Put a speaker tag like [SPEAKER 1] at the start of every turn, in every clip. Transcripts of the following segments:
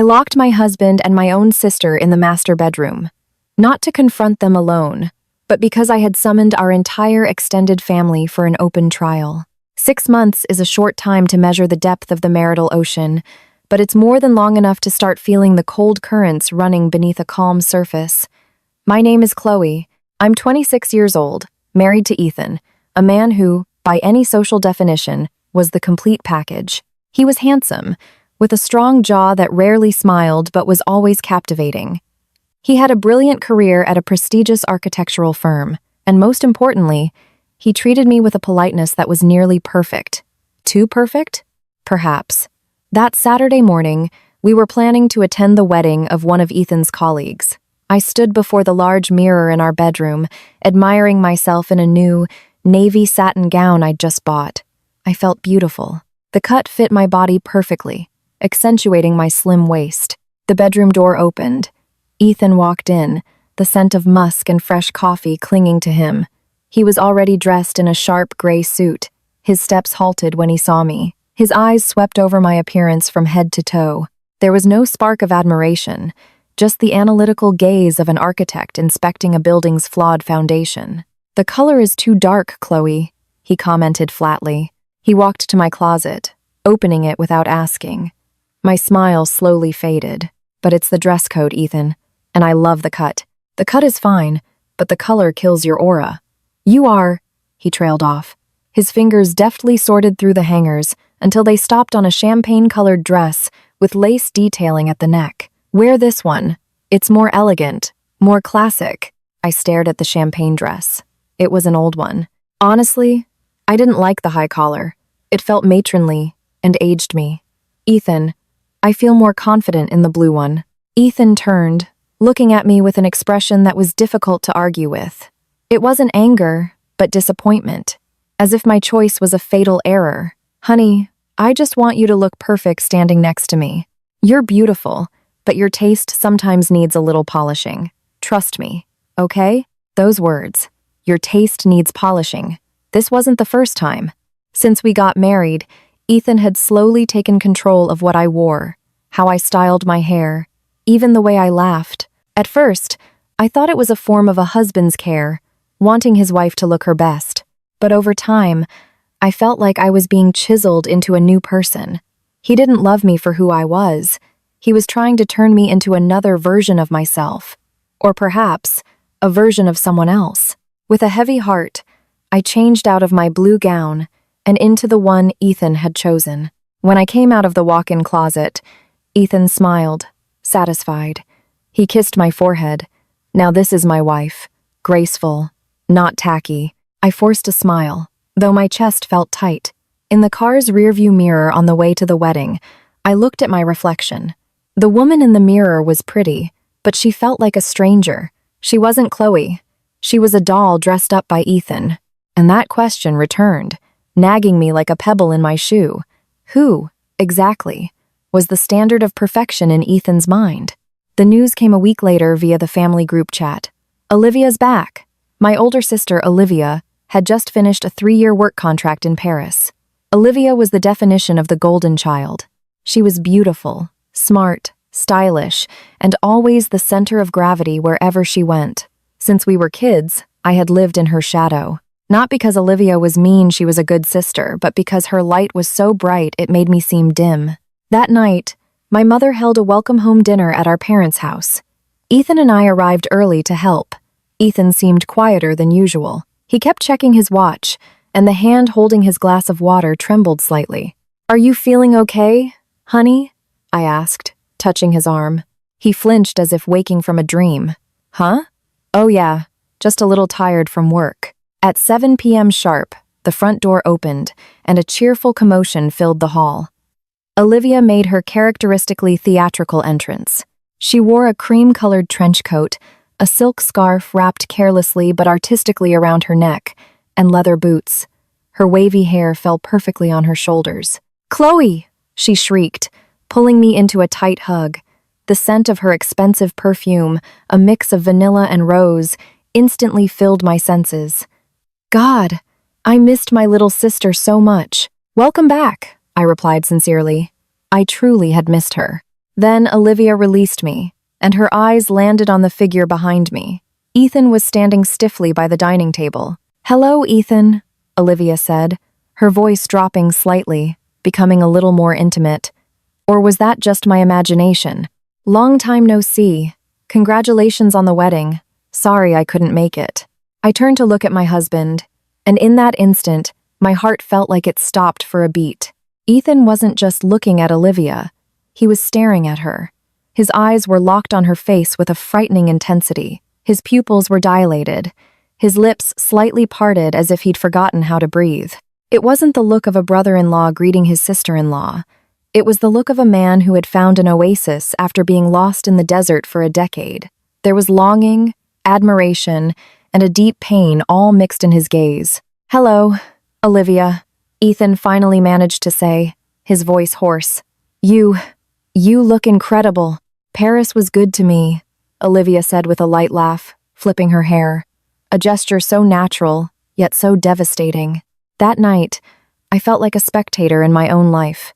[SPEAKER 1] locked my husband and my own sister in the master bedroom, not to confront them alone, but because I had summoned our entire extended family for an open trial. 6 months is a short time to measure the depth of the marital ocean, but it's more than long enough to start feeling the cold currents running beneath a calm surface. My name is Chloe. I'm 26 years old, married to Ethan, a man who, by any social definition, was the complete package. He was handsome, with a strong jaw that rarely smiled but was always captivating. He had a brilliant career at a prestigious architectural firm, and most importantly, he treated me with a politeness that was nearly perfect. Too perfect? Perhaps. That Saturday morning, we were planning to attend the wedding of one of Ethan's colleagues. I stood before the large mirror in our bedroom, admiring myself in a new, navy satin gown I'd just bought. I felt beautiful. The cut fit my body perfectly, accentuating my slim waist. The bedroom door opened. Ethan walked in, the scent of musk and fresh coffee clinging to him. He was already dressed in a sharp gray suit. His steps halted when he saw me. His eyes swept over my appearance from head to toe. There was no spark of admiration, just the analytical gaze of an architect inspecting a building's flawed foundation. "The color is too dark, Chloe," he commented flatly. He walked to my closet, opening it without asking. My smile slowly faded. "But it's the dress code, Ethan, and I love the cut. The cut is fine, but the color kills your aura. You are," he trailed off. His fingers deftly sorted through the hangers until they stopped on a champagne-colored dress with lace detailing at the neck. "Wear this one. It's more elegant, more classic." I stared at the champagne dress. It was an old one. Honestly, I didn't like the high collar. It felt matronly and aged me. "Ethan, I feel more confident in the blue one." Ethan turned, looking at me with an expression that was difficult to argue with. It wasn't anger, but disappointment, as if my choice was a fatal error. "Honey, I just want you to look perfect standing next to me. You're beautiful, but your taste sometimes needs a little polishing. Trust me, okay?" Those words, "your taste needs polishing." This wasn't the first time. Since we got married, Ethan had slowly taken control of what I wore, how I styled my hair, even the way I laughed. At first, I thought it was a form of a husband's care, wanting his wife to look her best. But over time, I felt like I was being chiseled into a new person. He didn't love me for who I was. He was trying to turn me into another version of myself. Or perhaps, a version of someone else. With a heavy heart, I changed out of my blue gown and into the one Ethan had chosen. When I came out of the walk-in closet, Ethan smiled, satisfied. He kissed my forehead. "Now this is my wife. Graceful, not tacky." I forced a smile, though my chest felt tight. In the car's rearview mirror on the way to the wedding, I looked at my reflection. The woman in the mirror was pretty, but she felt like a stranger. She wasn't Chloe. She was a doll dressed up by Ethan. And that question returned, nagging me like a pebble in my shoe. Who, exactly, was the standard of perfection in Ethan's mind? The news came a week later via the family group chat. "Olivia's back." My older sister, Olivia, had just finished a 3-year work contract in Paris. Olivia was the definition of the golden child. She was beautiful, smart, stylish, and always the center of gravity wherever she went. Since we were kids, I had lived in her shadow. Not because Olivia was mean she was a good sister, but because her light was so bright it made me seem dim. That night, my mother held a welcome home dinner at our parents' house. Ethan and I arrived early to help. Ethan seemed quieter than usual. He kept checking his watch, and the hand holding his glass of water trembled slightly. "Are you feeling okay, honey?" I asked, touching his arm. He flinched as if waking from a dream. "Huh? Oh yeah, just a little tired from work." At 7 p.m. sharp, the front door opened, and a cheerful commotion filled the hall. Olivia made her characteristically theatrical entrance. She wore a cream-colored trench coat, a silk scarf wrapped carelessly but artistically around her neck, and leather boots. Her wavy hair fell perfectly on her shoulders. "Chloe!" she shrieked, pulling me into a tight hug. The scent of her expensive perfume, a mix of vanilla and rose, instantly filled my senses. God, I missed my little sister so much. "Welcome back," I replied sincerely. I truly had missed her. Then Olivia released me, and her eyes landed on the figure behind me. Ethan was standing stiffly by the dining table. "Hello, Ethan," Olivia said, her voice dropping slightly, becoming a little more intimate. Or was that just my imagination? "Long time no see. Congratulations on the wedding. Sorry I couldn't make it." I turned to look at my husband, and in that instant, my heart felt like it stopped for a beat. Ethan wasn't just looking at Olivia. He was staring at her. His eyes were locked on her face with a frightening intensity. His pupils were dilated, his lips slightly parted as if he'd forgotten how to breathe. It wasn't the look of a brother-in-law greeting his sister-in-law. It was the look of a man who had found an oasis after being lost in the desert for a decade. There was longing, admiration, and a deep pain all mixed in his gaze. "Hello, Olivia," Ethan finally managed to say, his voice hoarse. You look incredible." "Paris was good to me," Olivia said with a light laugh, flipping her hair. A gesture so natural, yet so devastating. That night, I felt like a spectator in my own life.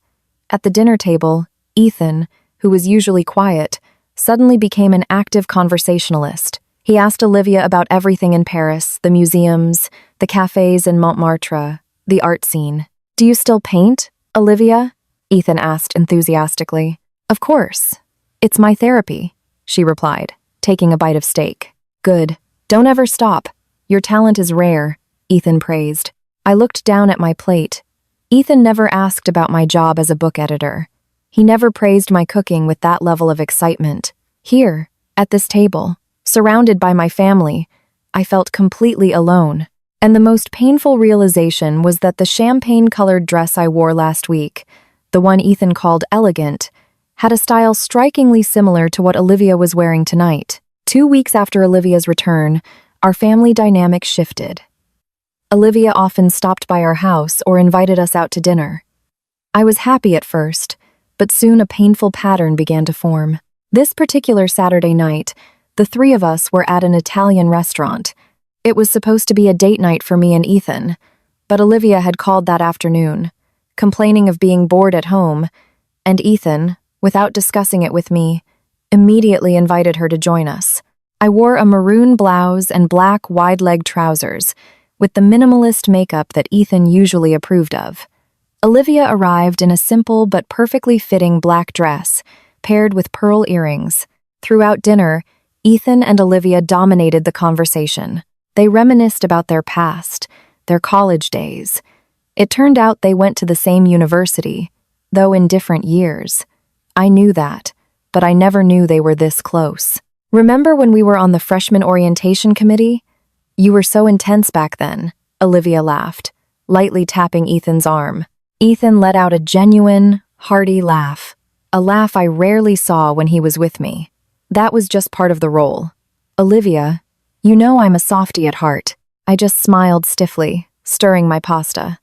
[SPEAKER 1] At the dinner table, Ethan, who was usually quiet, suddenly became an active conversationalist. He asked Olivia about everything in Paris, the museums, the cafes in Montmartre, the art scene. "Do you still paint, Olivia?" Ethan asked enthusiastically. "Of course. It's my therapy," she replied, taking a bite of steak. "Good. Don't ever stop. Your talent is rare," Ethan praised. I looked down at my plate. Ethan never asked about my job as a book editor. He never praised my cooking with that level of excitement. Here, at this table, surrounded by my family, I felt completely alone. And the most painful realization was that the champagne-colored dress I wore last week, the one Ethan called elegant, had a style strikingly similar to what Olivia was wearing tonight. 2 weeks after Olivia's return, our family dynamic shifted. Olivia often stopped by our house or invited us out to dinner. I was happy at first, but soon a painful pattern began to form. This particular Saturday night, the three of us were at an Italian restaurant. It was supposed to be a date night for me and Ethan, but Olivia had called that afternoon, complaining of being bored at home, and Ethan, without discussing it with me, immediately invited her to join us. I wore a maroon blouse and black wide-leg trousers, with the minimalist makeup that Ethan usually approved of. Olivia arrived in a simple but perfectly fitting black dress, paired with pearl earrings. Throughout dinner, Ethan and Olivia dominated the conversation. They reminisced about their past, their college days. It turned out they went to the same university, though in different years. I knew that, but I never knew they were this close. "Remember when we were on the freshman orientation committee? You were so intense back then," Olivia laughed, lightly tapping Ethan's arm. Ethan let out a genuine, hearty laugh, a laugh I rarely saw when he was with me. That was just part of the role. "Olivia, you know I'm a softie at heart." I just smiled stiffly, stirring my pasta.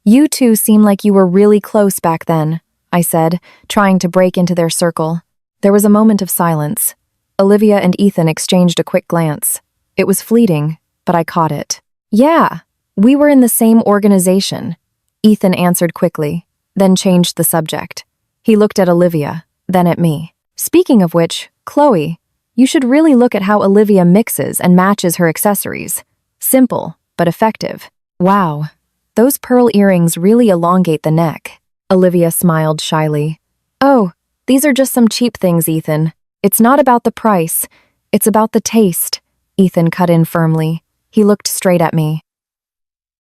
[SPEAKER 1] "You two seem like you were really close back then," I said, trying to break into their circle. There was a moment of silence. Olivia and Ethan exchanged a quick glance. It was fleeting, but I caught it. "Yeah, we were in the same organization," Ethan answered quickly, then changed the subject. He looked at Olivia, then at me. "Speaking of which, Chloe, you should really look at how Olivia mixes and matches her accessories. Simple, but effective." "Wow, those pearl earrings really elongate the neck." Olivia smiled shyly. "Oh, these are just some cheap things, Ethan. It's not about the price, it's about the taste," Ethan cut in firmly. He looked straight at me.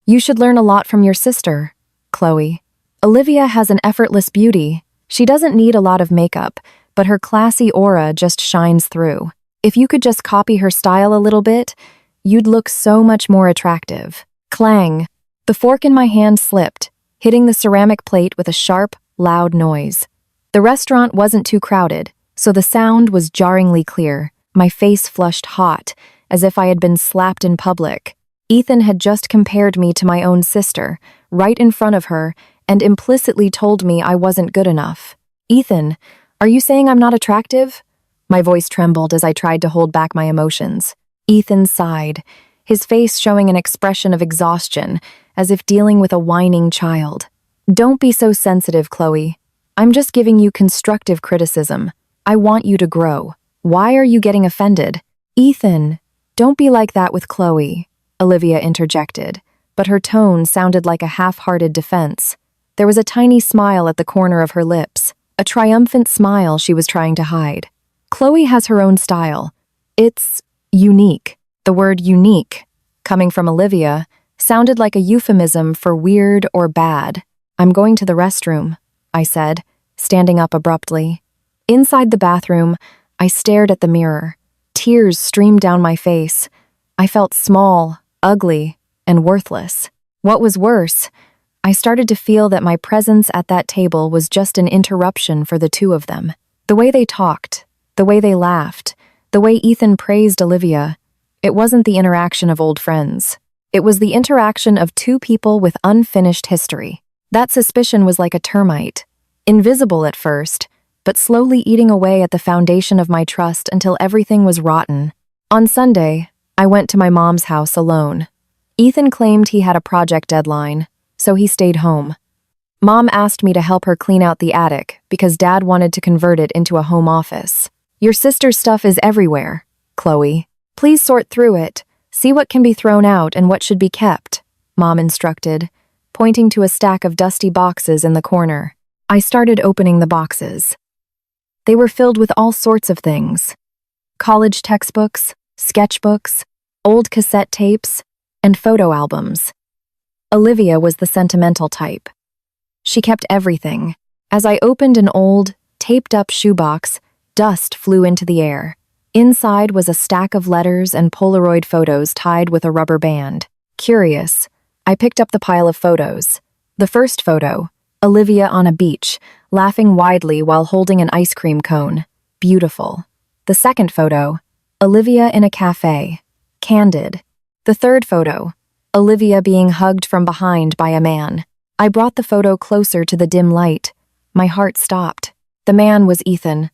[SPEAKER 1] "You should learn a lot from your sister, Chloe. Olivia has an effortless beauty. She doesn't need a lot of makeup, but her classy aura just shines through. If you could just copy her style a little bit, you'd look so much more attractive." Clang! The fork in my hand slipped, hitting the ceramic plate with a sharp, loud noise. The restaurant wasn't too crowded, so the sound was jarringly clear. My face flushed hot, as if I had been slapped in public. Ethan had just compared me to my own sister, right in front of her, and implicitly told me I wasn't good enough. "Ethan, are you saying I'm not attractive?" My voice trembled as I tried to hold back my emotions. Ethan sighed, his face showing an expression of exhaustion, as if dealing with a whining child. "Don't be so sensitive, Chloe. I'm just giving you constructive criticism. I want you to grow. Why are you getting offended? Ethan, don't be like that with Chloe, Olivia interjected, but her tone sounded like a half-hearted defense. There was a tiny smile at the corner of her lips, a triumphant smile she was trying to hide. Chloe has her own style. It's unique. The word unique, coming from Olivia, sounded like a euphemism for weird or bad. I'm going to the restroom, I said, standing up abruptly. Inside the bathroom, I stared at the mirror. Tears streamed down my face. I felt small, ugly, and worthless. What was worse, I started to feel that my presence at that table was just an interruption for the two of them. The way they talked, the way they laughed, the way Ethan praised Olivia, it wasn't the interaction of old friends. It was the interaction of two people with unfinished history. That suspicion was like a termite, invisible at first, but slowly eating away at the foundation of my trust until everything was rotten. On Sunday, I went to my mom's house alone. Ethan claimed he had a project deadline, so he stayed home. Mom asked me to help her clean out the attic because Dad wanted to convert it into a home office. Your sister's stuff is everywhere, Chloe. Please sort through it, see what can be thrown out and what should be kept, Mom instructed, pointing to a stack of dusty boxes in the corner. I started opening the boxes. They were filled with all sorts of things. College textbooks, sketchbooks, old cassette tapes, and photo albums. Olivia was the sentimental type. She kept everything. As I opened an old, taped-up shoebox, dust flew into the air. Inside was a stack of letters and Polaroid photos tied with a rubber band. Curious, I picked up the pile of photos. The first photo, Olivia on a beach, laughing widely while holding an ice cream cone. Beautiful. The second photo, Olivia in a cafe. Candid. The third photo, Olivia being hugged from behind by a man. I brought the photo closer to the dim light. My heart stopped. The man was Ethan.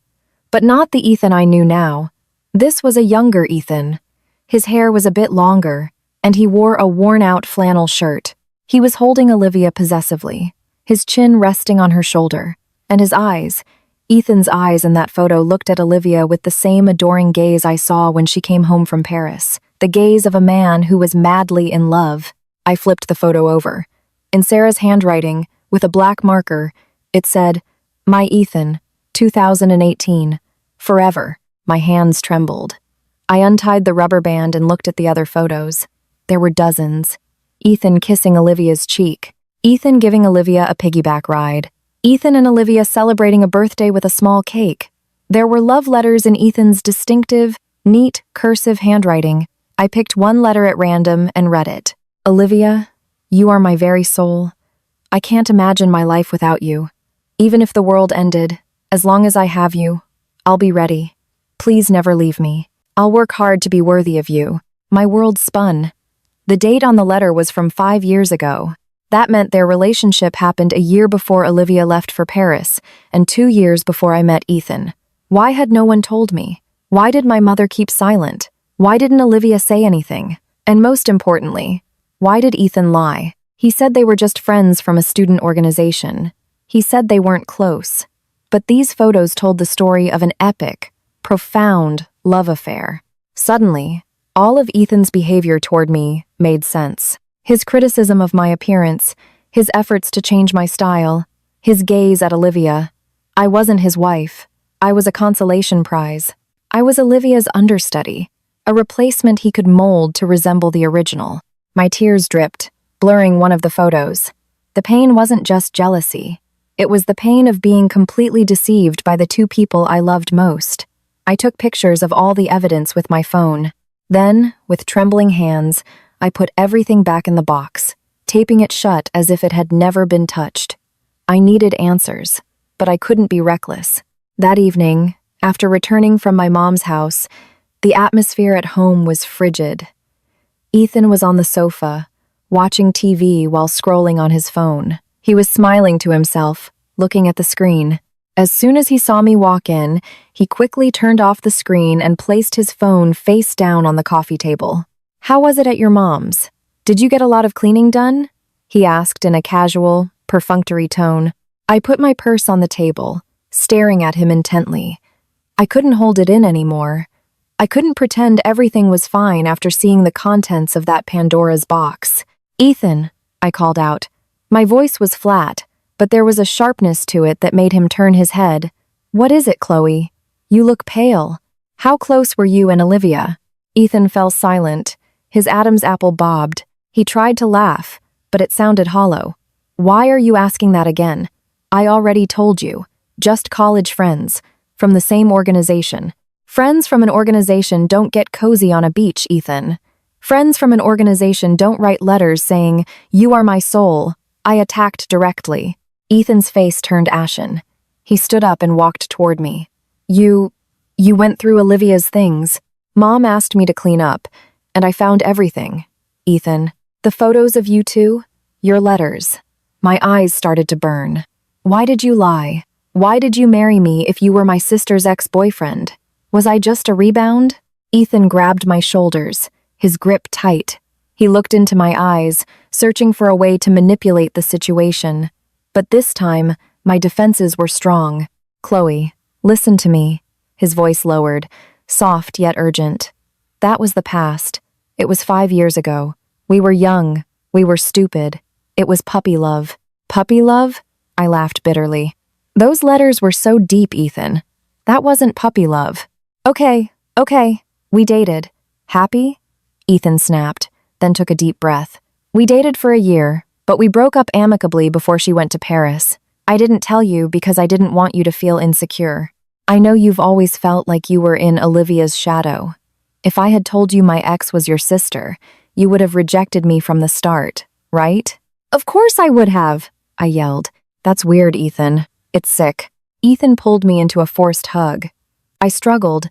[SPEAKER 1] But not the Ethan I knew now. This was a younger Ethan. His hair was a bit longer, and he wore a worn-out flannel shirt. He was holding Olivia possessively, his chin resting on her shoulder, and his eyes, Ethan's eyes in that photo, looked at Olivia with the same adoring gaze I saw when she came home from Paris, the gaze of a man who was madly in love. I flipped the photo over. In Sarah's handwriting, with a black marker, it said, "My Ethan, 2018, forever." My hands trembled. I untied the rubber band and looked at the other photos. There were dozens. Ethan kissing Olivia's cheek. Ethan giving Olivia a piggyback ride. Ethan and Olivia celebrating a birthday with a small cake. There were love letters in Ethan's distinctive, neat, cursive handwriting. I picked one letter at random and read it. Olivia, you are my very soul. I can't imagine my life without you. Even if the world ended, as long as I have you, I'll be ready. Please never leave me. I'll work hard to be worthy of you. My world spun. The date on the letter was from 5 years ago. That meant their relationship happened a year before Olivia left for Paris and 2 years before I met Ethan. Why had no one told me? Why did my mother keep silent? Why didn't Olivia say anything? And most importantly, why did Ethan lie? He said they were just friends from a student organization. He said they weren't close. But these photos told the story of an epic, profound love affair. Suddenly, all of Ethan's behavior toward me made sense. His criticism of my appearance, his efforts to change my style, his gaze at Olivia. I wasn't his wife. I was a consolation prize. I was Olivia's understudy, a replacement he could mold to resemble the original. My tears dripped, blurring one of the photos. The pain wasn't just jealousy. It was the pain of being completely deceived by the two people I loved most. I took pictures of all the evidence with my phone. Then, with trembling hands, I put everything back in the box, taping it shut as if it had never been touched. I needed answers, but I couldn't be reckless. That evening, after returning from my mom's house, the atmosphere at home was frigid. Ethan was on the sofa, watching TV while scrolling on his phone. He was smiling to himself, looking at the screen. As soon as he saw me walk in, he quickly turned off the screen and placed his phone face down on the coffee table. "How was it at your mom's? Did you get a lot of cleaning done?" he asked in a casual, perfunctory tone. I put my purse on the table, staring at him intently. I couldn't hold it in anymore. I couldn't pretend everything was fine after seeing the contents of that Pandora's box. "Ethan," I called out. My voice was flat, but there was a sharpness to it that made him turn his head. "What is it, Chloe? You look pale. How close were you and Olivia?" Ethan fell silent. His Adam's apple bobbed. He tried to laugh, but it sounded hollow. "Why are you asking that again? I already told you. Just college friends, from the same organization. Friends from an organization don't get cozy on a beach, Ethan. Friends from an organization don't write letters saying, 'You are my soul.'" I attacked directly. Ethan's face turned ashen. He stood up and walked toward me. You went through Olivia's things. Mom asked me to clean up, and I found everything. Ethan, the photos of you two, your letters." My eyes started to burn. "Why did you lie? Why did you marry me if you were my sister's ex-boyfriend? Was I just a rebound?" Ethan grabbed my shoulders, his grip tight. He looked into my eyes, searching for a way to manipulate the situation. But this time, my defenses were strong. "Chloe, listen to me." His voice lowered, soft yet urgent. "That was the past. It was 5 years ago. We were young. We were stupid. It was puppy love." "Puppy love?" I laughed bitterly. "Those letters were so deep, Ethan. That wasn't puppy love." Okay. We dated." "Happy?" Ethan snapped, then took a deep breath. "We dated for a year, but we broke up amicably before she went to Paris. I didn't tell you because I didn't want you to feel insecure. I know you've always felt like you were in Olivia's shadow. If I had told you my ex was your sister, you would have rejected me from the start, right?" "Of course I would have," I yelled. "That's weird, Ethan. It's sick." Ethan pulled me into a forced hug. I struggled,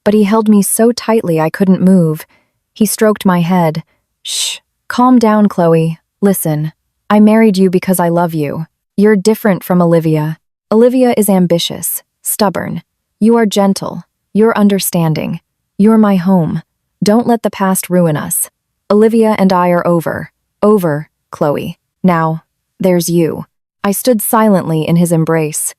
[SPEAKER 1] but he held me so tightly I couldn't move. He stroked my head. "Shh, calm down, Chloe. Listen, I married you because I love you. You're different from Olivia. Olivia is ambitious, stubborn. You are gentle. You're understanding. You're my home. Don't let the past ruin us. Olivia and I are over. Over, Chloe. Now, there's you." I stood silently in his embrace,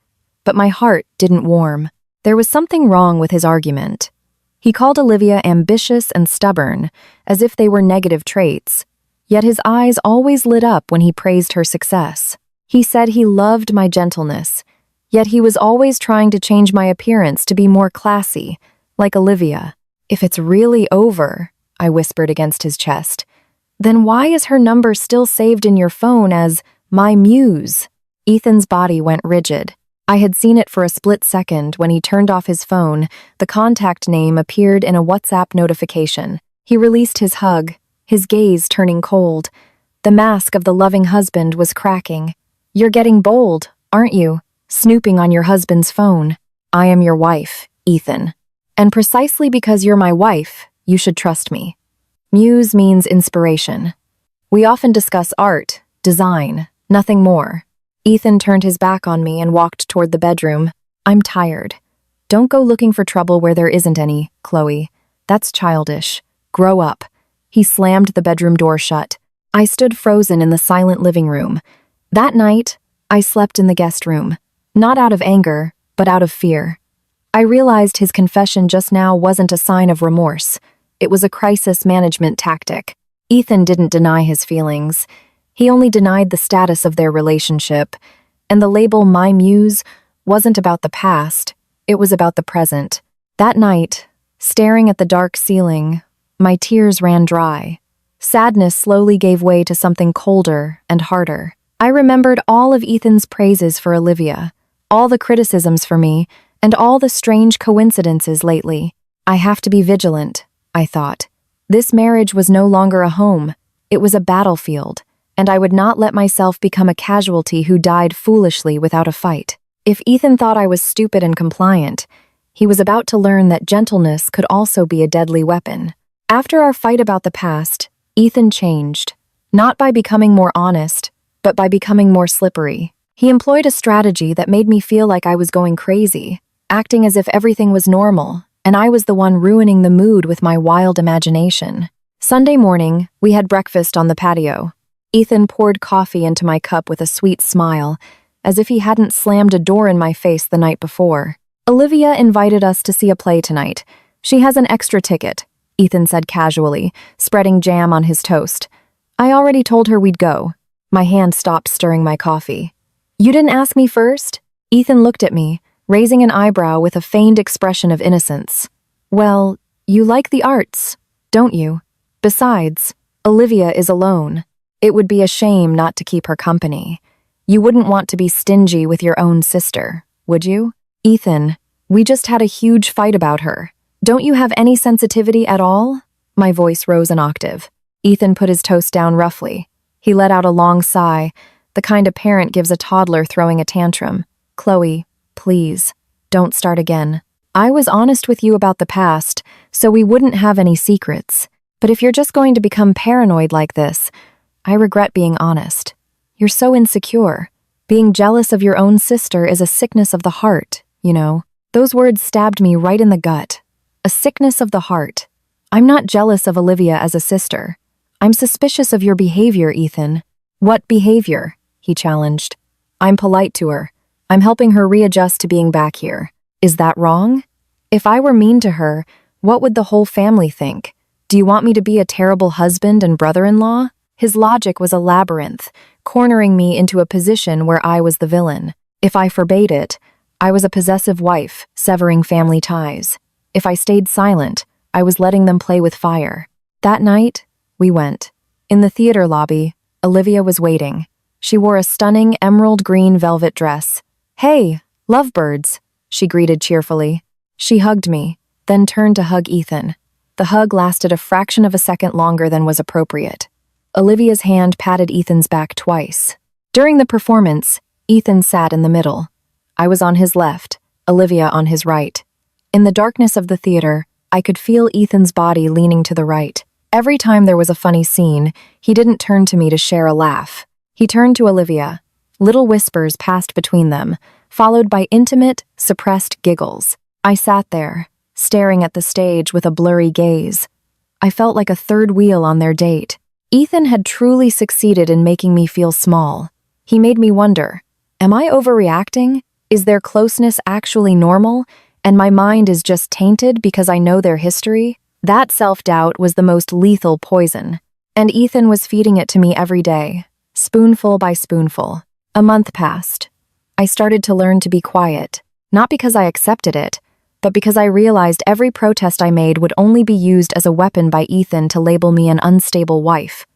[SPEAKER 1] but my heart didn't warm. There was something wrong with his argument. He called Olivia ambitious and stubborn, as if they were negative traits, yet his eyes always lit up when he praised her success. He said he loved my gentleness, yet he was always trying to change my appearance to be more classy, like Olivia. "If it's really over," I whispered against his chest, "then why is her number still saved in your phone as my muse?" Ethan's body went rigid. I had seen it for a split second when he turned off his phone. The contact name appeared in a WhatsApp notification. He released his hug, his gaze turning cold. The mask of the loving husband was cracking. "You're getting bold, aren't you? Snooping on your husband's phone." "I am your wife, Ethan. And precisely because you're my wife, you should trust me." Muse means inspiration. We often discuss art, design, nothing more. Ethan turned his back on me and walked toward the bedroom. "I'm tired. Don't go looking for trouble where there isn't any, Chloe. That's childish. Grow up." He slammed the bedroom door shut. I stood frozen in the silent living room. That night, I slept in the guest room, not out of anger, but out of fear. I realized his confession just now wasn't a sign of remorse. It was a crisis management tactic. Ethan didn't deny his feelings. He only denied the status of their relationship, and the label "My Muse" wasn't about the past, it was about the present. That night, staring at the dark ceiling, my tears ran dry. Sadness slowly gave way to something colder and harder. I remembered all of Ethan's praises for Olivia, all the criticisms for me, and all the strange coincidences lately. I have to be vigilant, I thought. This marriage was no longer a home, it was a battlefield, and I would not let myself become a casualty who died foolishly without a fight. If Ethan thought I was stupid and compliant, he was about to learn that gentleness could also be a deadly weapon. After our fight about the past, Ethan changed, not by becoming more honest, but by becoming more slippery. He employed a strategy that made me feel like I was going crazy, acting as if everything was normal, and I was the one ruining the mood with my wild imagination. Sunday morning, we had breakfast on the patio. Ethan poured coffee into my cup with a sweet smile. as if he hadn't slammed a door in my face the night before. Olivia invited us to see a play tonight. She has an extra ticket, Ethan said casually, spreading jam on his toast. I already told her we'd go. My hand stopped stirring my coffee. You didn't ask me first? Ethan looked at me, raising an eyebrow with a feigned expression of innocence. Well, you like the arts, don't you? Besides, Olivia is alone. It would be a shame not to keep her company. You wouldn't want to be stingy with your own sister, would you? Ethan, we just had a huge fight about her. Don't you have any sensitivity at all? My voice rose an octave. Ethan put his toast down roughly. He let out a long sigh, the kind a parent gives a toddler throwing a tantrum. Chloe, please, don't start again. I was honest with you about the past, so we wouldn't have any secrets. But if you're just going to become paranoid like this, I regret being honest. You're so insecure. Being jealous of your own sister is a sickness of the heart, you know. Those words stabbed me right in the gut. A sickness of the heart. I'm not jealous of Olivia as a sister. I'm suspicious of your behavior, Ethan. What behavior? He challenged. I'm polite to her. I'm helping her readjust to being back here. Is that wrong? If I were mean to her, what would the whole family think? Do you want me to be a terrible husband and brother-in-law? His logic was a labyrinth, cornering me into a position where I was the villain. If I forbade it, I was a possessive wife, severing family ties. If I stayed silent, I was letting them play with fire. That night, we went. In the theater lobby, Olivia was waiting. She wore a stunning emerald green velvet dress. Hey, lovebirds, she greeted cheerfully. She hugged me, then turned to hug Ethan. The hug lasted a fraction of a second longer than was appropriate. Olivia's hand patted Ethan's back twice. During the performance, Ethan sat in the middle. I was on his left, Olivia on his right. In the darkness of the theater, I could feel Ethan's body leaning to the right. Every time there was a funny scene, he didn't turn to me to share a laugh. He turned to Olivia. Little whispers passed between them, followed by intimate, suppressed giggles. I sat there, staring at the stage with a blurry gaze. I felt like a third wheel on their date. Ethan had truly succeeded in making me feel small. He made me wonder, am I overreacting? Is their closeness actually normal, and my mind is just tainted because I know their history? That self-doubt was the most lethal poison, and Ethan was feeding it to me every day, spoonful by spoonful. A month passed. I started to learn to be quiet, not because I accepted it, but because I realized every protest I made would only be used as a weapon by Ethan to label me an unstable wife.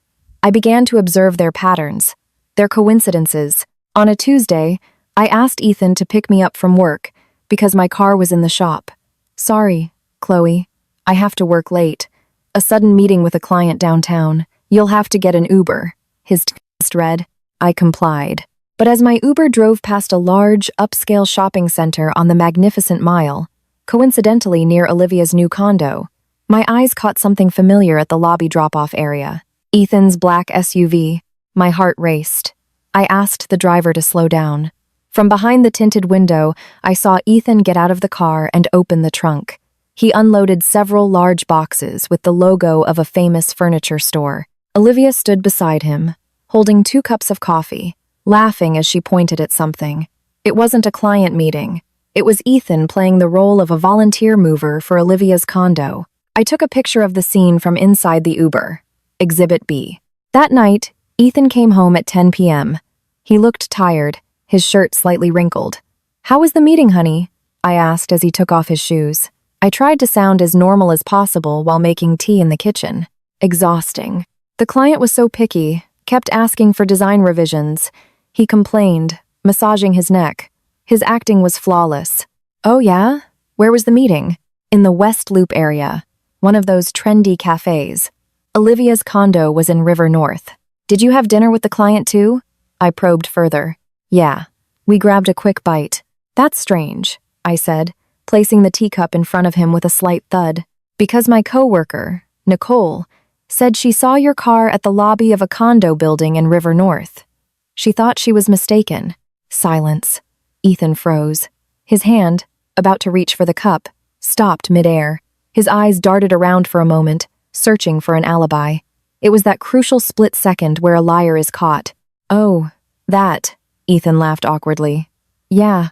[SPEAKER 1] I began to observe their patterns, their coincidences. On a Tuesday, I asked Ethan to pick me up from work because my car was in the shop. Sorry, Chloe, I have to work late. A sudden meeting with a client downtown. You'll have to get an Uber. His text read. I complied. But as my Uber drove past a large, upscale shopping center on the Magnificent Mile, coincidentally near Olivia's new condo, my eyes caught something familiar at the lobby drop-off area. Ethan's black SUV. My heart raced. I asked the driver to slow down. From behind the tinted window, I saw Ethan get out of the car and open the trunk. He unloaded several large boxes with the logo of a famous furniture store. Olivia stood beside him, holding 2 cups of coffee, laughing as she pointed at something. It wasn't a client meeting. It was Ethan playing the role of a volunteer mover for Olivia's condo. I took a picture of the scene from inside the Uber. Exhibit B. That night, Ethan came home at 10 p.m. He looked tired, his shirt slightly wrinkled. How was the meeting, honey? I asked as he took off his shoes. I tried to sound as normal as possible while making tea in the kitchen. Exhausting. The client was so picky, kept asking for design revisions. He complained, massaging his neck. His acting was flawless. Oh yeah? Where was the meeting? In the West Loop area, one of those trendy cafes. Olivia's condo was in River North. Did you have dinner with the client too? I probed further. Yeah. We grabbed a quick bite. That's strange, I said, placing the teacup in front of him with a slight thud. Because my coworker, Nicole, said she saw your car at the lobby of a condo building in River North. She thought she was mistaken. Silence. Ethan froze. His hand, about to reach for the cup, stopped midair. His eyes darted around for a moment, searching for an alibi. It was that crucial split second where a liar is caught. Oh, that. Ethan laughed awkwardly. Yeah.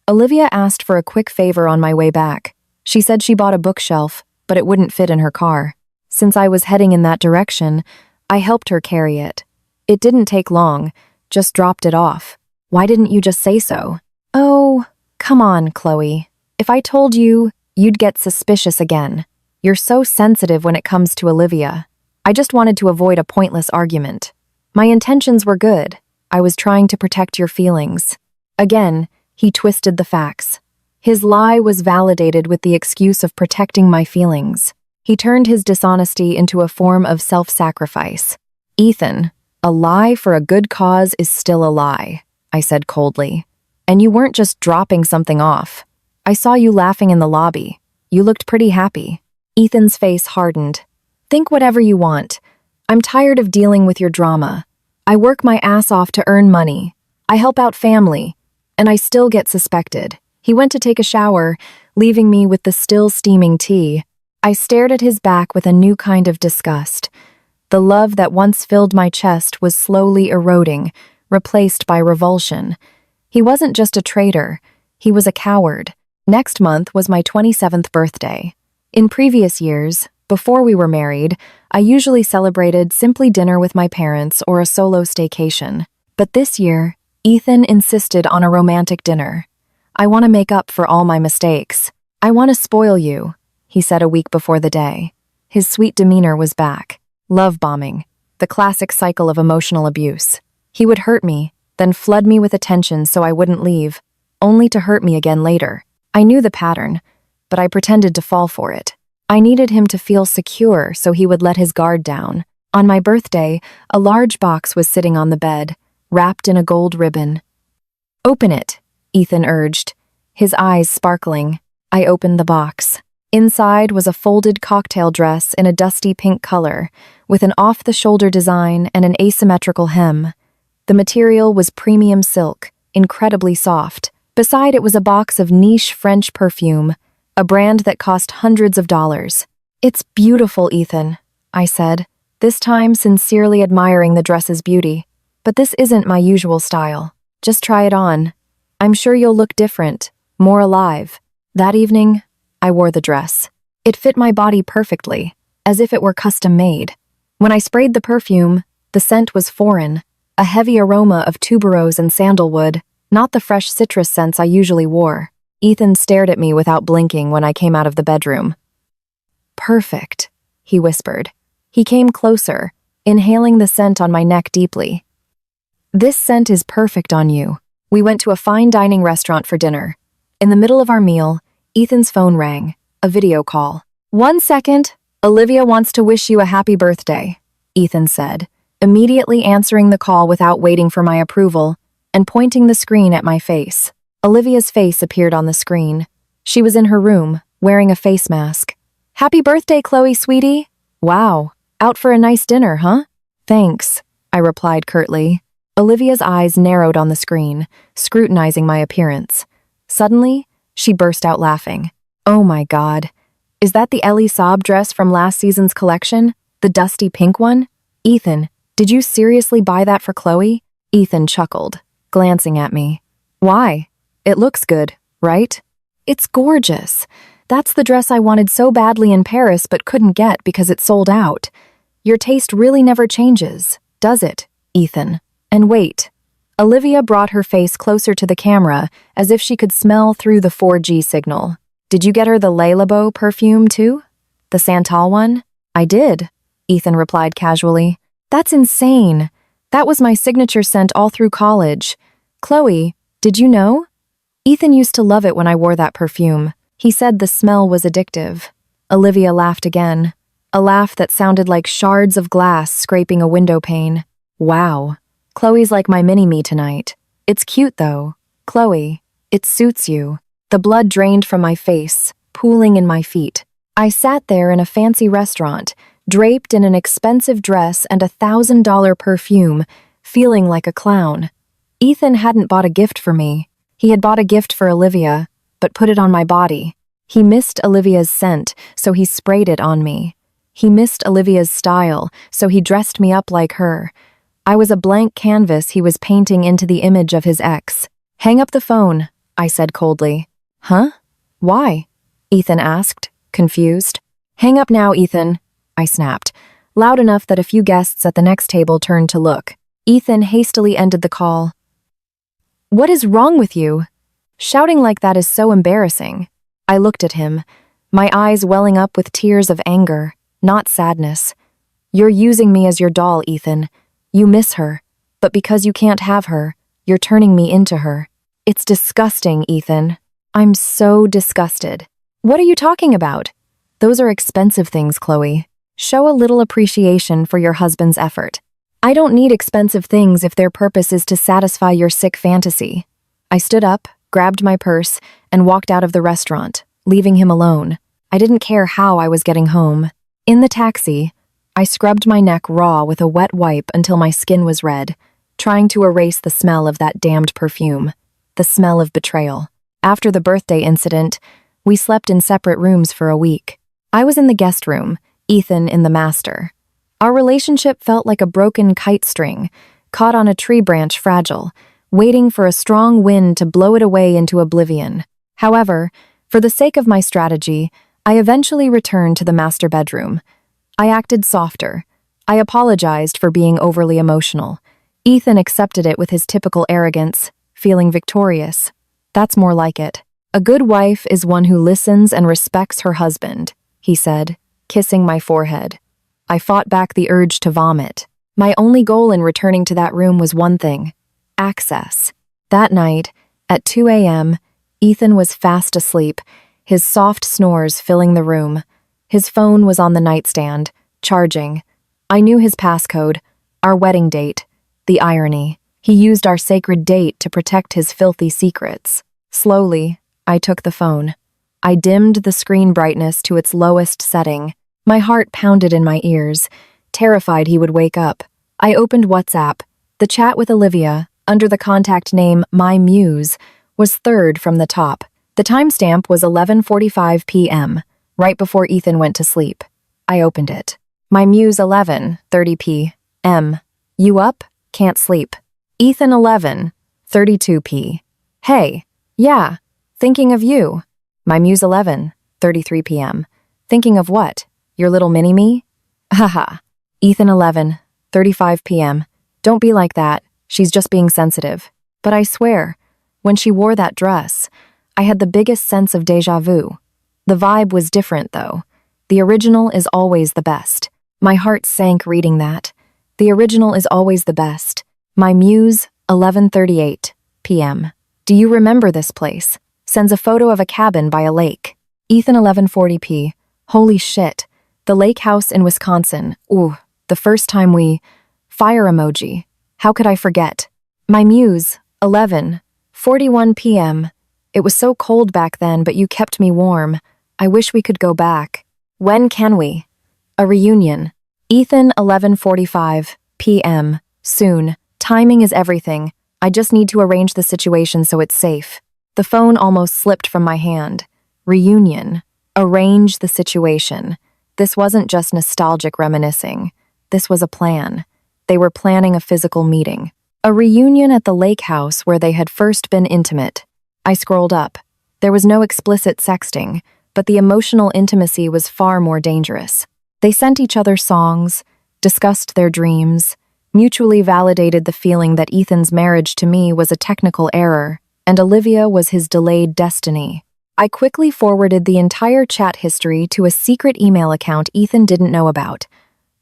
[SPEAKER 1] Olivia asked for a quick favor on my way back. She said she bought a bookshelf, but it wouldn't fit in her car. Since I was heading in that direction, I helped her carry it. It didn't take long, just dropped it off. Why didn't you just say so? Oh, come on, Chloe. If I told you, you'd get suspicious again. You're so sensitive when it comes to Olivia. I just wanted to avoid a pointless argument. My intentions were good. I was trying to protect your feelings. Again, he twisted the facts. His lie was validated with the excuse of protecting my feelings. He turned his dishonesty into a form of self-sacrifice. Ethan, a lie for a good cause is still a lie, I said coldly. And you weren't just dropping something off. I saw you laughing in the lobby. You looked pretty happy. Ethan's face hardened. Think whatever you want. I'm tired of dealing with your drama. I work my ass off to earn money. I help out family. And I still get suspected. He went to take a shower, leaving me with the still steaming tea. I stared at his back with a new kind of disgust. The love that once filled my chest was slowly eroding, replaced by revulsion. He wasn't just a traitor. He was a coward. Next month was my 27th birthday. In previous years, before we were married, I usually celebrated simply dinner with my parents or a solo staycation. But this year, Ethan insisted on a romantic dinner. I want to make up for all my mistakes. I want to spoil you, he said a week before the day. His sweet demeanor was back. Love bombing, the classic cycle of emotional abuse. He would hurt me, then flood me with attention so I wouldn't leave, only to hurt me again later. I knew the pattern, but I pretended to fall for it. I needed him to feel secure so he would let his guard down. On my birthday, a large box was sitting on the bed, wrapped in a gold ribbon. Open it, Ethan urged, his eyes sparkling. I opened the box. Inside was a folded cocktail dress in a dusty pink color, with an off-the-shoulder design and an asymmetrical hem. The material was premium silk, incredibly soft. Beside it was a box of niche French perfume, a brand that cost hundreds of dollars. It's beautiful, Ethan, I said, this time sincerely admiring the dress's beauty. But this isn't my usual style. Just try it on. I'm sure you'll look different, more alive. That evening, I wore the dress. It fit my body perfectly, as if it were custom-made. When I sprayed the perfume, the scent was foreign, a heavy aroma of tuberose and sandalwood, not the fresh citrus scents I usually wore. Ethan stared at me without blinking when I came out of the bedroom. Perfect, he whispered. He came closer, inhaling the scent on my neck deeply. This scent is perfect on you. We went to a fine dining restaurant for dinner. In the middle of our meal, Ethan's phone rang, a video call. 1 second, Olivia wants to wish you a happy birthday, Ethan said, immediately answering the call without waiting for my approval and pointing the screen at my face. Olivia's face appeared on the screen. She was in her room, wearing a face mask. Happy birthday, Chloe, sweetie. Wow, out for a nice dinner, huh? Thanks, I replied curtly. Olivia's eyes narrowed on the screen, scrutinizing my appearance. Suddenly, she burst out laughing. Oh my God. Is that the Elie Saab dress from last season's collection? The dusty pink one? Ethan, did you seriously buy that for Chloe? Ethan chuckled, glancing at me. Why? It looks good, right? It's gorgeous. That's the dress I wanted so badly in Paris but couldn't get because it sold out. Your taste really never changes, does it, Ethan? And wait. Olivia brought her face closer to the camera as if she could smell through the 4G signal. Did you get her the Le Labo perfume too? The Santal one? I did, Ethan replied casually. That's insane. That was my signature scent all through college. Chloe, did you know? Ethan used to love it when I wore that perfume. He said the smell was addictive. Olivia laughed again, a laugh that sounded like shards of glass scraping a window pane. Wow. Chloe's like my mini-me tonight. It's cute, though. Chloe, it suits you. The blood drained from my face, pooling in my feet. I sat there in a fancy restaurant, draped in an expensive dress and $1,000 perfume, feeling like a clown. Ethan hadn't bought a gift for me. He had bought a gift for Olivia, but put it on my body. He missed Olivia's scent, so he sprayed it on me. He missed Olivia's style, so he dressed me up like her. I was a blank canvas he was painting into the image of his ex. "Hang up the phone," I said coldly. "Huh? Why?" Ethan asked, confused. "Hang up now, Ethan," I snapped, loud enough that a few guests at the next table turned to look. Ethan hastily ended the call. "What is wrong with you? Shouting like that is so embarrassing." I looked at him, my eyes welling up with tears of anger, not sadness. "You're using me as your doll, Ethan. You miss her, but because you can't have her, you're turning me into her. It's disgusting, Ethan. I'm so disgusted." "What are you talking about?" "Those are expensive things, Chloe. Show a little appreciation for your husband's effort." "I don't need expensive things if their purpose is to satisfy your sick fantasy." I stood up, grabbed my purse, and walked out of the restaurant, leaving him alone. I didn't care how I was getting home. In the taxi, I scrubbed my neck raw with a wet wipe until my skin was red, trying to erase the smell of that damned perfume, the smell of betrayal. After the birthday incident, we slept in separate rooms for a week. I was in the guest room, Ethan in the master. Our relationship felt like a broken kite string, caught on a tree branch fragile, waiting for a strong wind to blow it away into oblivion. However, for the sake of my strategy, I eventually returned to the master bedroom. I acted softer. I apologized for being overly emotional. Ethan accepted it with his typical arrogance, feeling victorious. That's more like it. "A good wife is one who listens and respects her husband," he said, kissing my forehead. I fought back the urge to vomit. My only goal in returning to that room was one thing: access. That night, at 2 a.m., Ethan was fast asleep, his soft snores filling the room. His phone was on the nightstand, charging. I knew his passcode, our wedding date. The irony. He used our sacred date to protect his filthy secrets. Slowly, I took the phone. I dimmed the screen brightness to its lowest setting. My heart pounded in my ears, terrified he would wake up. I opened WhatsApp. The chat with Olivia, under the contact name My Muse, was third from the top. The timestamp was 11:45 p.m., right before Ethan went to sleep. I opened it. My Muse 11:30 p.m. You up? Can't sleep. Ethan 11:32 p. Hey, yeah, thinking of you. My Muse 11:33 p.m. Thinking of what? Your little mini-me? Haha. Ethan 11:35 p.m. Don't be like that. She's just being sensitive. But I swear, when she wore that dress, I had the biggest sense of déjà vu. The vibe was different, though. The original is always the best. My heart sank reading that. The original is always the best. My Muse 11:38 p.m. Do you remember this place? Sends a photo of a cabin by a lake. Ethan 11:40 p. Holy shit. The lake house in Wisconsin. Ooh, the first time we... Fire emoji. How could I forget? My Muse 11:41 p.m. It was so cold back then, but you kept me warm. I wish we could go back. When can we? A reunion. Ethan 11:45 p.m. Soon. Timing is everything. I just need to arrange the situation so it's safe. The phone almost slipped from my hand. Reunion. Arrange the situation. This wasn't just nostalgic reminiscing. This was a plan. They were planning a physical meeting. A reunion at the lake house where they had first been intimate. I scrolled up. There was no explicit sexting, but the emotional intimacy was far more dangerous. They sent each other songs, discussed their dreams, mutually validated the feeling that Ethan's marriage to me was a technical error, and Olivia was his delayed destiny. I quickly forwarded the entire chat history to a secret email account Ethan didn't know about.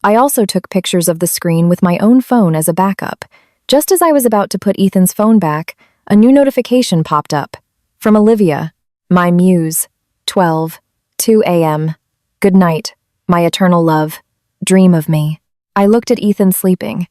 [SPEAKER 1] I also took pictures of the screen with my own phone as a backup. Just as I was about to put Ethan's phone back, a new notification popped up. From Olivia. My Muse. 12:02 a.m. Good night, my eternal love. Dream of me. I looked at Ethan sleeping.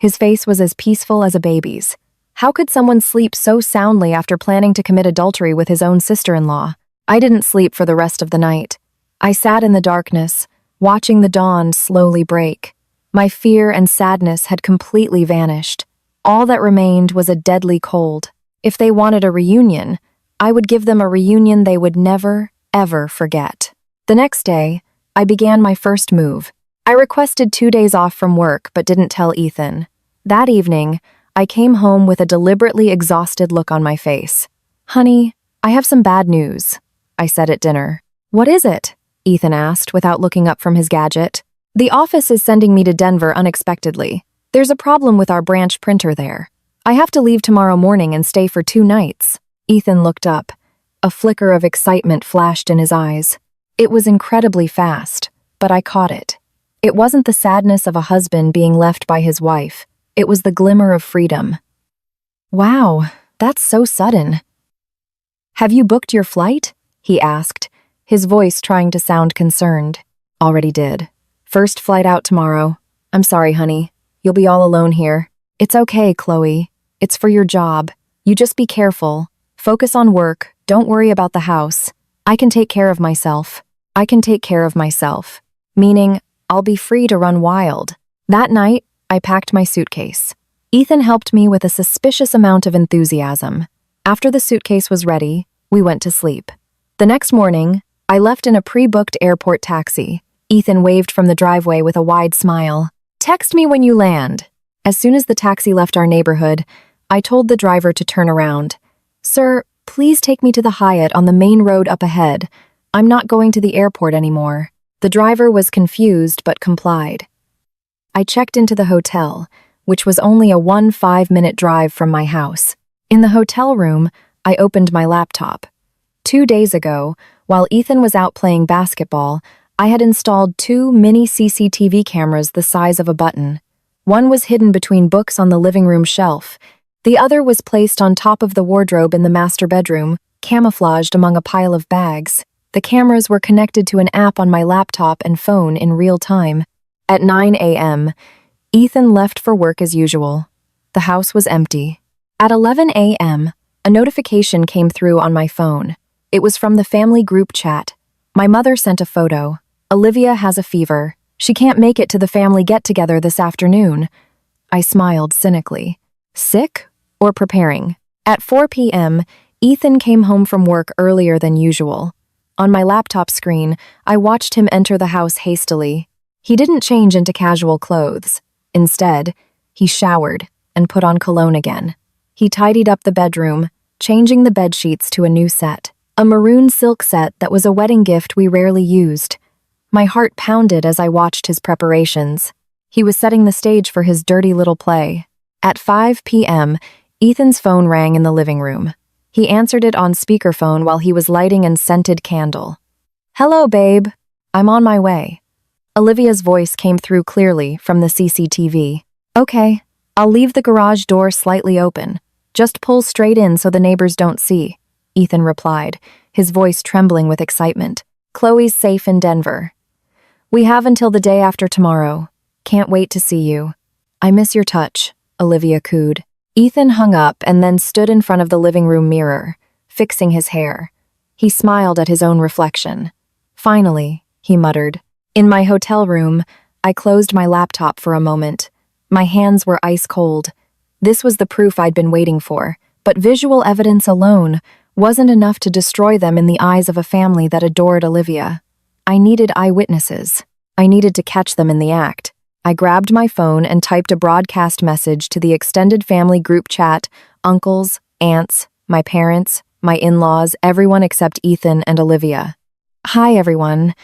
[SPEAKER 1] His face was as peaceful as a baby's. How could someone sleep so soundly after planning to commit adultery with his own sister-in-law? I didn't sleep for the rest of the night. I sat in the darkness, watching the dawn slowly break. My fear and sadness had completely vanished. All that remained was a deadly cold. If they wanted a reunion, I would give them a reunion they would never, ever forget. The next day, I began my first move. I requested 2 days off from work but didn't tell Ethan. That evening, I came home with a deliberately exhausted look on my face. "Honey, I have some bad news," I said at dinner. "What is it?" Ethan asked without looking up from his gadget. "The office is sending me to Denver unexpectedly. There's a problem with our branch printer there. I have to leave tomorrow morning and stay for 2 nights." Ethan looked up. A flicker of excitement flashed in his eyes. It was incredibly fast, but I caught it. It wasn't the sadness of a husband being left by his wife. It was the glimmer of freedom. "Wow, that's so sudden." "Have you booked your flight?" he asked, his voice trying to sound concerned. "Already did. First flight out tomorrow. I'm sorry, honey. You'll be all alone here." "It's okay, Chloe. It's for your job. You just be careful. Focus on work. Don't worry about the house. I can take care of myself. I can take care of myself." Meaning, I'll be free to run wild. That night, I packed my suitcase. Ethan helped me with a suspicious amount of enthusiasm. After the suitcase was ready, we went to sleep. The next morning, I left in a pre-booked airport taxi. Ethan waved from the driveway with a wide smile. "Text me when you land." As soon as the taxi left our neighborhood, I told the driver to turn around. "Sir, please take me to the Hyatt on the main road up ahead. I'm not going to the airport anymore." The driver was confused but complied. I checked into the hotel, which was only a 5-minute drive from my house. In the hotel room, I opened my laptop. 2 days ago, while Ethan was out playing basketball, I had installed 2 mini CCTV cameras the size of a button. One was hidden between books on the living room shelf. The other was placed on top of the wardrobe in the master bedroom, camouflaged among a pile of bags. The cameras were connected to an app on my laptop and phone in real time. At 9 a.m., Ethan left for work as usual. The house was empty. At 11 a.m., a notification came through on my phone. It was from the family group chat. My mother sent a photo. "Olivia has a fever. She can't make it to the family get-together this afternoon." I smiled cynically. Sick or preparing? At 4 p.m., Ethan came home from work earlier than usual. On my laptop screen, I watched him enter the house hastily. He didn't change into casual clothes. Instead, he showered and put on cologne again. He tidied up the bedroom, changing the bedsheets to a new set. A maroon silk set that was a wedding gift we rarely used. My heart pounded as I watched his preparations. He was setting the stage for his dirty little play. At 5 p.m., Ethan's phone rang in the living room. He answered it on speakerphone while he was lighting a scented candle. "Hello, babe. I'm on my way." Olivia's voice came through clearly from the CCTV. "Okay, I'll leave the garage door slightly open. Just pull straight in so the neighbors don't see," Ethan replied, his voice trembling with excitement. "Chloe's safe in Denver. We have until the day after tomorrow. Can't wait to see you. I miss your touch," Olivia cooed. Ethan hung up and then stood in front of the living room mirror, fixing his hair. He smiled at his own reflection. "Finally," he muttered. In my hotel room, I closed my laptop for a moment. My hands were ice cold. This was the proof I'd been waiting for, but visual evidence alone wasn't enough to destroy them in the eyes of a family that adored Olivia. I needed eyewitnesses. I needed to catch them in the act. I grabbed my phone and typed a broadcast message to the extended family group chat, uncles, aunts, my parents, my in-laws, everyone except Ethan and Olivia. "Hi, everyone.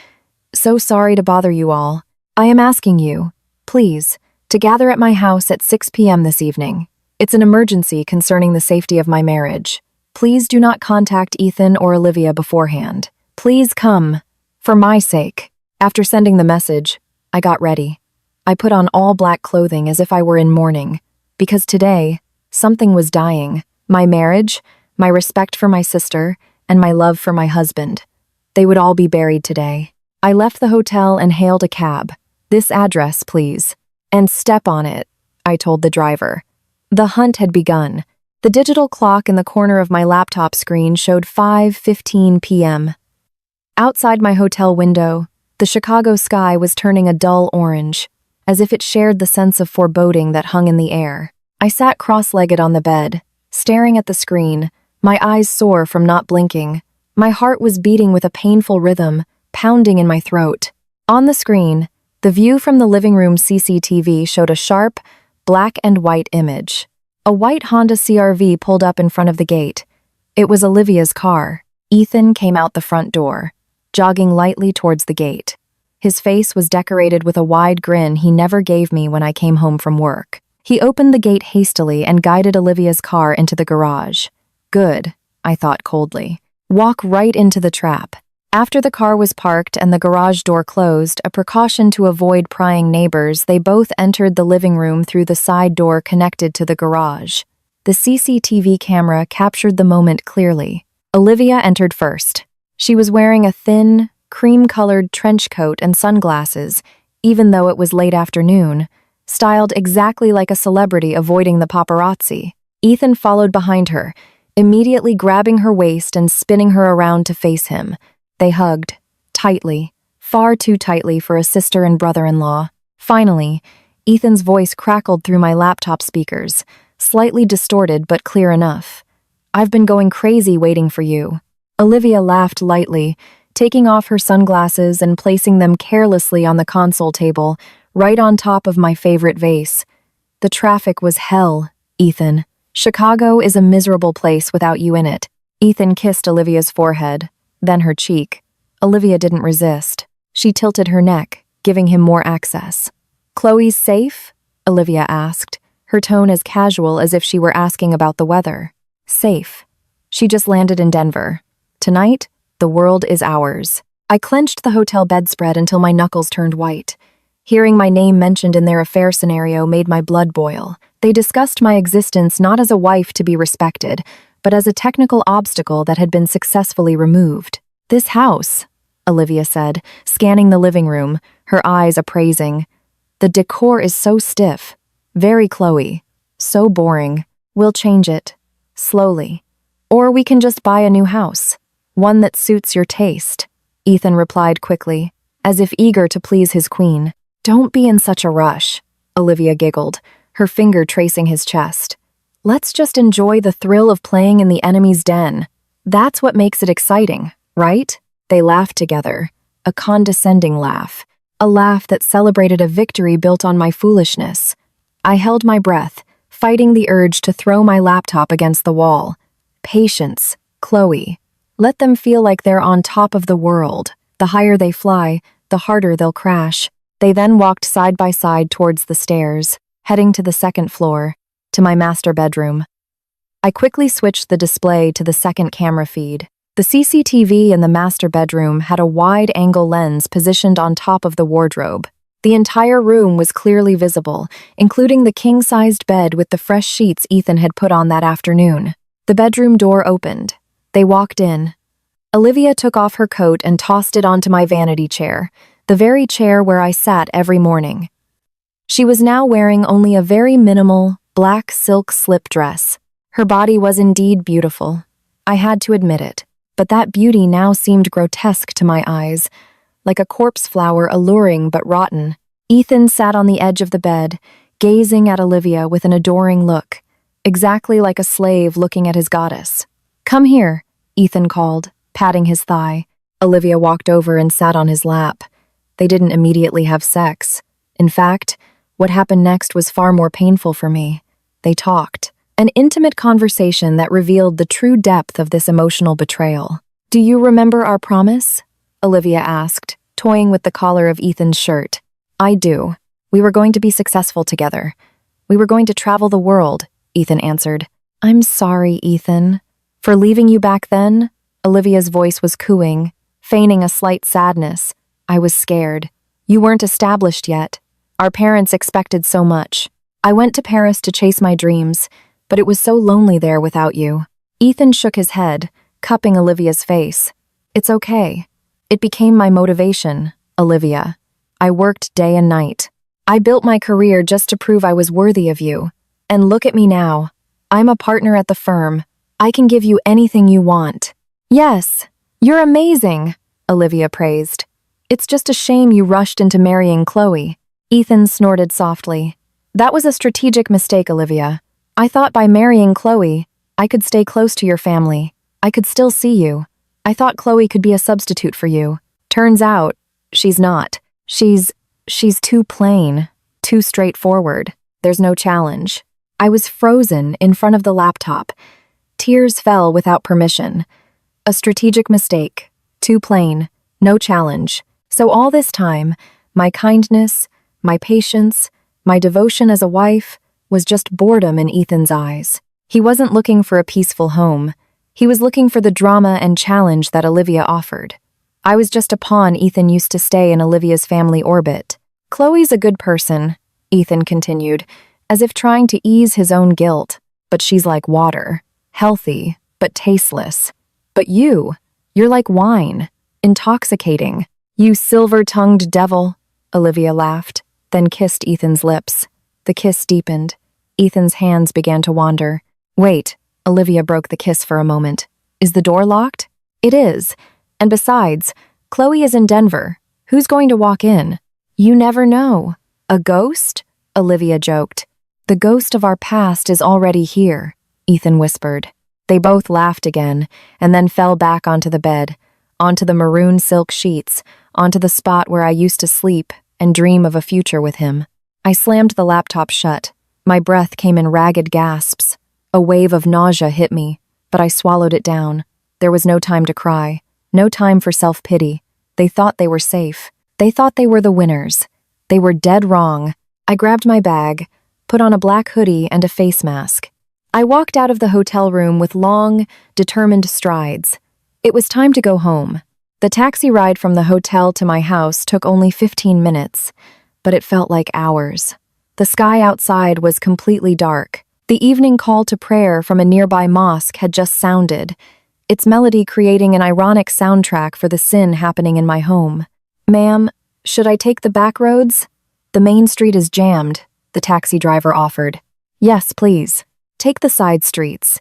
[SPEAKER 1] So sorry to bother you all. I am asking you, please, to gather at my house at 6 p.m. this evening. It's an emergency concerning the safety of my marriage. Please do not contact Ethan or Olivia beforehand. Please come, for my sake." After sending the message, I got ready. I put on all black clothing as if I were in mourning, because today, something was dying. My marriage, my respect for my sister, and my love for my husband. They would all be buried today. I left the hotel and hailed a cab. "This address, please." "And step on it," I told the driver. The hunt had begun. The digital clock in the corner of my laptop screen showed 5:15 p.m. Outside my hotel window, the Chicago sky was turning a dull orange, as if it shared the sense of foreboding that hung in the air. I sat cross-legged on the bed, staring at the screen, my eyes sore from not blinking. My heart was beating with a painful rhythm, pounding in my throat. On the screen, the view from the living room CCTV showed a sharp, black and white image. A white Honda CR-V pulled up in front of the gate. It was Olivia's car. Ethan came out the front door, jogging lightly towards the gate. His face was decorated with a wide grin he never gave me when I came home from work. He opened the gate hastily and guided Olivia's car into the garage. Good, I thought coldly. Walk right into the trap. After the car was parked and the garage door closed, a precaution to avoid prying neighbors, they both entered the living room through the side door connected to the garage. The CCTV camera captured the moment clearly. Olivia entered first. She was wearing a thin, cream-colored trench coat and sunglasses, even though it was late afternoon, styled exactly like a celebrity avoiding the paparazzi. Ethan followed behind her, immediately grabbing her waist and spinning her around to face him. They hugged, tightly, far too tightly for a sister and brother-in-law. Finally, Ethan's voice crackled through my laptop speakers, slightly distorted but clear enough. I've been going crazy waiting for you. Olivia laughed lightly, taking off her sunglasses and placing them carelessly on the console table, right on top of my favorite vase. The traffic was hell, Ethan. Chicago is a miserable place without you in it. Ethan kissed Olivia's forehead, then her cheek. Olivia didn't resist. She tilted her neck, giving him more access. Chloe's safe? Olivia asked, her tone as casual as if she were asking about the weather. Safe. She just landed in Denver. Tonight, the world is ours. I clenched the hotel bedspread until my knuckles turned white. Hearing my name mentioned in their affair scenario made my blood boil. They discussed my existence not as a wife to be respected, but as a technical obstacle that had been successfully removed. This house, Olivia said, scanning the living room, her eyes appraising. The decor is so stiff. Very Chloe. So boring. We'll change it. Slowly. Or we can just buy a new house. One that suits your taste. Ethan replied quickly, as if eager to please his queen. Don't be in such a rush, Olivia giggled, her finger tracing his chest. Let's just enjoy the thrill of playing in the enemy's den. That's what makes it exciting, right? They laughed together, a condescending laugh, a laugh that celebrated a victory built on my foolishness. I held my breath, fighting the urge to throw my laptop against the wall. Patience, Chloe. Let them feel like they're on top of the world. The higher they fly, the harder they'll crash. They then walked side by side towards the stairs, heading to the second floor, to my master bedroom. I quickly switched the display to the second camera feed. The CCTV in the master bedroom had a wide-angle lens positioned on top of the wardrobe. The entire room was clearly visible, including the king-sized bed with the fresh sheets Ethan had put on that afternoon. The bedroom door opened. They walked in. Olivia took off her coat and tossed it onto my vanity chair, the very chair where I sat every morning. She was now wearing only a very minimal, black silk slip dress. Her body was indeed beautiful. I had to admit it, but that beauty now seemed grotesque to my eyes, like a corpse flower alluring but rotten. Ethan sat on the edge of the bed, gazing at Olivia with an adoring look, exactly like a slave looking at his goddess. Come here, Ethan called, patting his thigh. Olivia walked over and sat on his lap. They didn't immediately have sex. In fact, what happened next was far more painful for me. They talked. An intimate conversation that revealed the true depth of this emotional betrayal. Do you remember our promise? Olivia asked, toying with the collar of Ethan's shirt. I do. We were going to be successful together. We were going to travel the world, Ethan answered. I'm sorry, Ethan. For leaving you back then? Olivia's voice was cooing, feigning a slight sadness. I was scared. You weren't established yet. Our parents expected so much. I went to Paris to chase my dreams, but it was so lonely there without you. Ethan shook his head, cupping Olivia's face. It's okay. It became my motivation, Olivia. I worked day and night. I built my career just to prove I was worthy of you. And look at me now. I'm a partner at the firm. I can give you anything you want. Yes, you're amazing, Olivia praised. It's just a shame you rushed into marrying Chloe. Ethan snorted softly. That was a strategic mistake, Olivia. I thought by marrying Chloe, I could stay close to your family. I could still see you. I thought Chloe could be a substitute for you. Turns out, she's not. She's too plain, too straightforward. There's no challenge. I was frozen in front of the laptop. Tears fell without permission. A strategic mistake. Too plain. No challenge. So all this time, my kindness, my patience, my devotion as a wife was just boredom in Ethan's eyes. He wasn't looking for a peaceful home. He was looking for the drama and challenge that Olivia offered. I was just a pawn Ethan used to stay in Olivia's family orbit. Chloe's a good person, Ethan continued, as if trying to ease his own guilt, but she's like water, healthy, but tasteless. But you're like wine, intoxicating. You silver-tongued devil, Olivia laughed, then kissed Ethan's lips. The kiss deepened. Ethan's hands began to wander. Wait, Olivia broke the kiss for a moment. Is the door locked? It is. And besides, Chloe is in Denver. Who's going to walk in? You never know. A ghost? Olivia joked. The ghost of our past is already here, Ethan whispered. They both laughed again, and then fell back onto the bed, onto the maroon silk sheets, onto the spot where I used to sleep and dream of a future with him. I slammed the laptop shut. My breath came in ragged gasps. A wave of nausea hit me, but I swallowed it down. There was no time to cry, no time for self-pity. They thought they were safe. They thought they were the winners. They were dead wrong. I grabbed my bag, put on a black hoodie and a face mask. I walked out of the hotel room with long, determined strides. It was time to go home. The taxi ride from the hotel to my house took only 15 minutes, but it felt like hours. The sky outside was completely dark. The evening call to prayer from a nearby mosque had just sounded, its melody creating an ironic soundtrack for the sin happening in my home. Ma'am, should I take the back roads? The main street is jammed, the taxi driver offered. Yes, please. Take the side streets.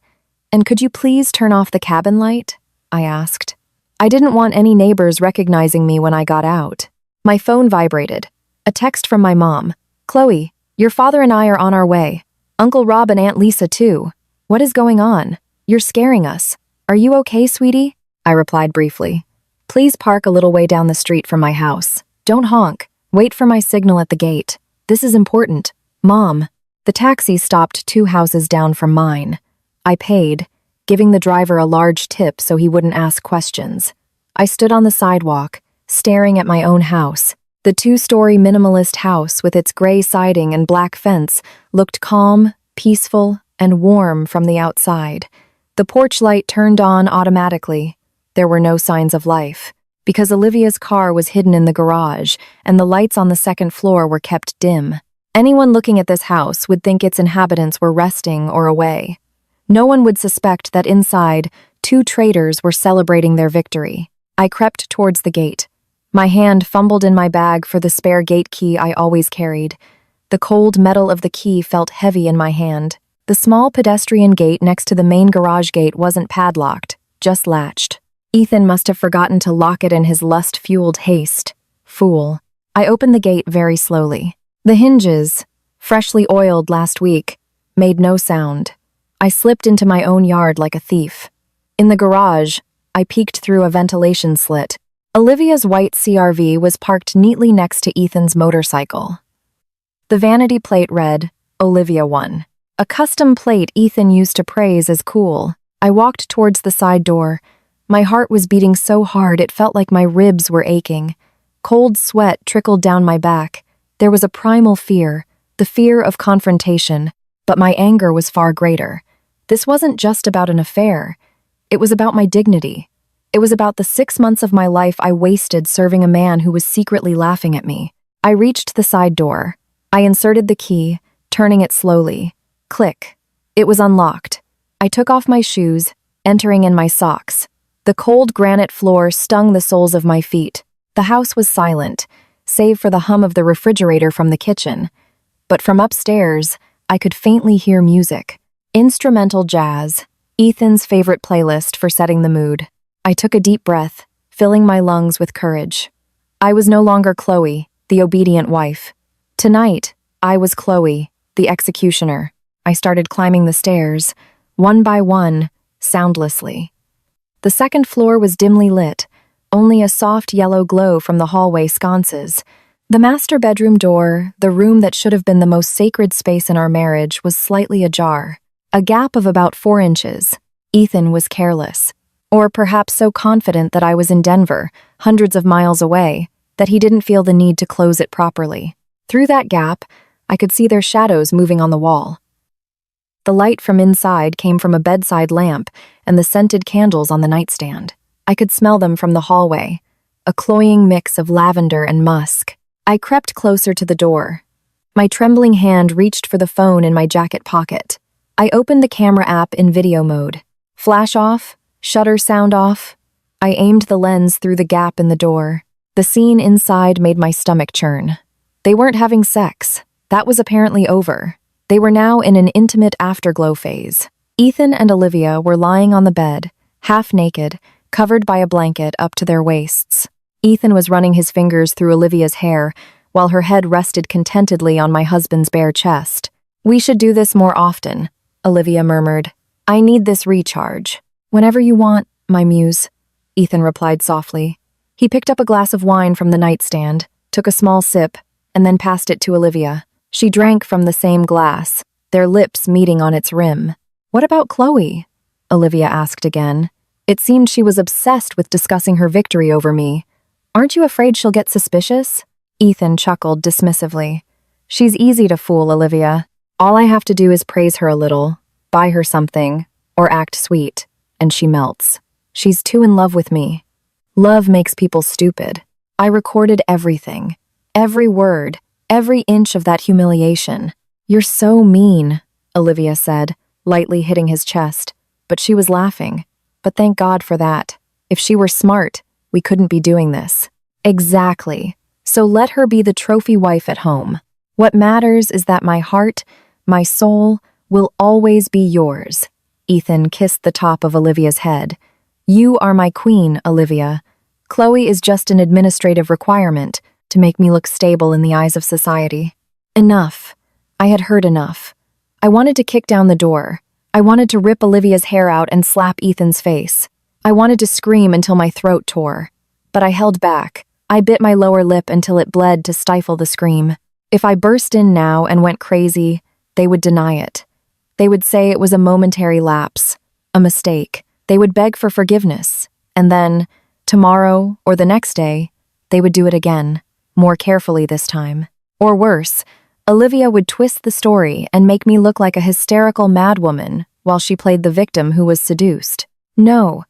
[SPEAKER 1] And could you please turn off the cabin light? I asked. I didn't want any neighbors recognizing me when I got out. My phone vibrated. A text from my mom. Chloe, your father and I are on our way. Uncle Rob and Aunt Lisa too. What is going on? You're scaring us. Are you okay, sweetie? I replied briefly. Please park a little way down the street from my house. Don't honk. Wait for my signal at the gate. This is important. Mom. The taxi stopped 2 houses down from mine. I paid, giving the driver a large tip so he wouldn't ask questions. I stood on the sidewalk, staring at my own house. The 2-story minimalist house with its gray siding and black fence looked calm, peaceful, and warm from the outside. The porch light turned on automatically. There were no signs of life, because Olivia's car was hidden in the garage and the lights on the second floor were kept dim. Anyone looking at this house would think its inhabitants were resting or away. No one would suspect that inside, 2 traders were celebrating their victory. I crept towards the gate. My hand fumbled in my bag for the spare gate key I always carried. The cold metal of the key felt heavy in my hand. The small pedestrian gate next to the main garage gate wasn't padlocked, just latched. Ethan must have forgotten to lock it in his lust-fueled haste. Fool. I opened the gate very slowly. The hinges, freshly oiled last week, made no sound. I slipped into my own yard like a thief. In the garage, I peeked through a ventilation slit. Olivia's white CRV was parked neatly next to Ethan's motorcycle. The vanity plate read, Olivia 1. A custom plate Ethan used to praise as cool. I walked towards the side door. My heart was beating so hard it felt like my ribs were aching. Cold sweat trickled down my back. There was a primal fear, the fear of confrontation, but my anger was far greater. This wasn't just about an affair. It was about my dignity. It was about the 6 months of my life I wasted serving a man who was secretly laughing at me. I reached the side door. I inserted the key, turning it slowly. Click. It was unlocked. I took off my shoes, entering in my socks. The cold granite floor stung the soles of my feet. The house was silent, save for the hum of the refrigerator from the kitchen. But from upstairs, I could faintly hear music. Instrumental jazz, Ethan's favorite playlist for setting the mood. I took a deep breath, filling my lungs with courage. I was no longer Chloe, the obedient wife. Tonight, I was Chloe, the executioner. I started climbing the stairs, one by one, soundlessly. The second floor was dimly lit, only a soft yellow glow from the hallway sconces. The master bedroom door, the room that should have been the most sacred space in our marriage, was slightly ajar. A gap of about 4 inches. Ethan was careless. Or perhaps so confident that I was in Denver, hundreds of miles away, that he didn't feel the need to close it properly. Through that gap, I could see their shadows moving on the wall. The light from inside came from a bedside lamp and the scented candles on the nightstand. I could smell them from the hallway, a cloying mix of lavender and musk. I crept closer to the door. My trembling hand reached for the phone in my jacket pocket. I opened the camera app in video mode. Flash off, shutter sound off. I aimed the lens through the gap in the door. The scene inside made my stomach churn. They weren't having sex. That was apparently over. They were now in an intimate afterglow phase. Ethan and Olivia were lying on the bed, half naked, covered by a blanket up to their waists. Ethan was running his fingers through Olivia's hair, while her head rested contentedly on my husband's bare chest. "We should do this more often," Olivia murmured. "I need this recharge." "Whenever you want, my muse," Ethan replied softly. He picked up a glass of wine from the nightstand, took a small sip, and then passed it to Olivia. She drank from the same glass, their lips meeting on its rim. "What about Chloe?" Olivia asked again. It seemed she was obsessed with discussing her victory over me. "Aren't you afraid she'll get suspicious?" Ethan chuckled dismissively. "She's easy to fool, Olivia. All I have to do is praise her a little, buy her something, or act sweet, and she melts. She's too in love with me. Love makes people stupid." I recorded everything. Every word, every inch of that humiliation. "You're so mean," Olivia said, lightly hitting his chest. But she was laughing. But thank God for that. If she were smart, we couldn't be doing this. Exactly. So let her be the trophy wife at home. What matters is that my heart, my soul, will always be yours. Ethan kissed the top of Olivia's head. "You are my queen, Olivia. Chloe is just an administrative requirement to make me look stable in the eyes of society." Enough. I had heard enough. I wanted to kick down the door. I wanted to rip Olivia's hair out and slap Ethan's face. I wanted to scream until my throat tore. But I held back. I bit my lower lip until it bled to stifle the scream. If I burst in now and went crazy, they would deny it. They would say it was a momentary lapse, a mistake. They would beg for forgiveness. And then, tomorrow or the next day, they would do it again, more carefully this time. Or worse, Olivia would twist the story and make me look like a hysterical madwoman while she played the victim who was seduced. No,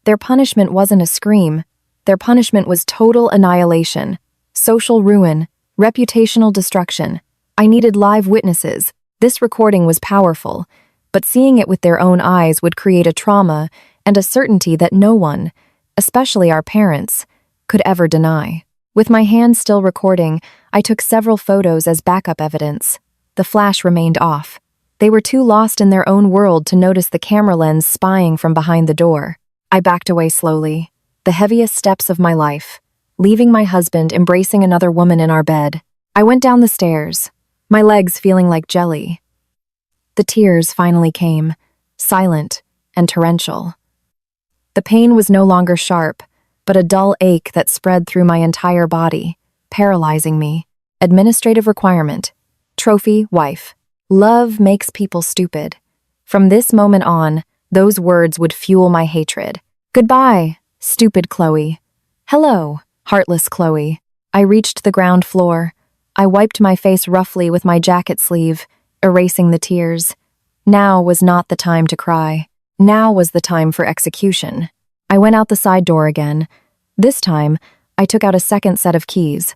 [SPEAKER 1] their punishment wasn't a scream. Their punishment was total annihilation, social ruin, reputational destruction. I needed live witnesses. This recording was powerful, but seeing it with their own eyes would create a trauma and a certainty that no one, especially our parents, could ever deny. With my hand still recording, I took several photos as backup evidence. The flash remained off. They were too lost in their own world to notice the camera lens spying from behind the door. I backed away slowly, the heaviest steps of my life, leaving my husband embracing another woman in our bed. I went down the stairs, my legs feeling like jelly. The tears finally came, silent and torrential. The pain was no longer sharp, but a dull ache that spread through my entire body, paralyzing me. Administrative requirement. Trophy wife. Love makes people stupid. From this moment on, those words would fuel my hatred. Goodbye, stupid Chloe. Hello, heartless Chloe. I reached the ground floor. I wiped my face roughly with my jacket sleeve, erasing the tears. Now was not the time to cry. Now was the time for execution. I went out the side door again. This time, I took out a second set of keys.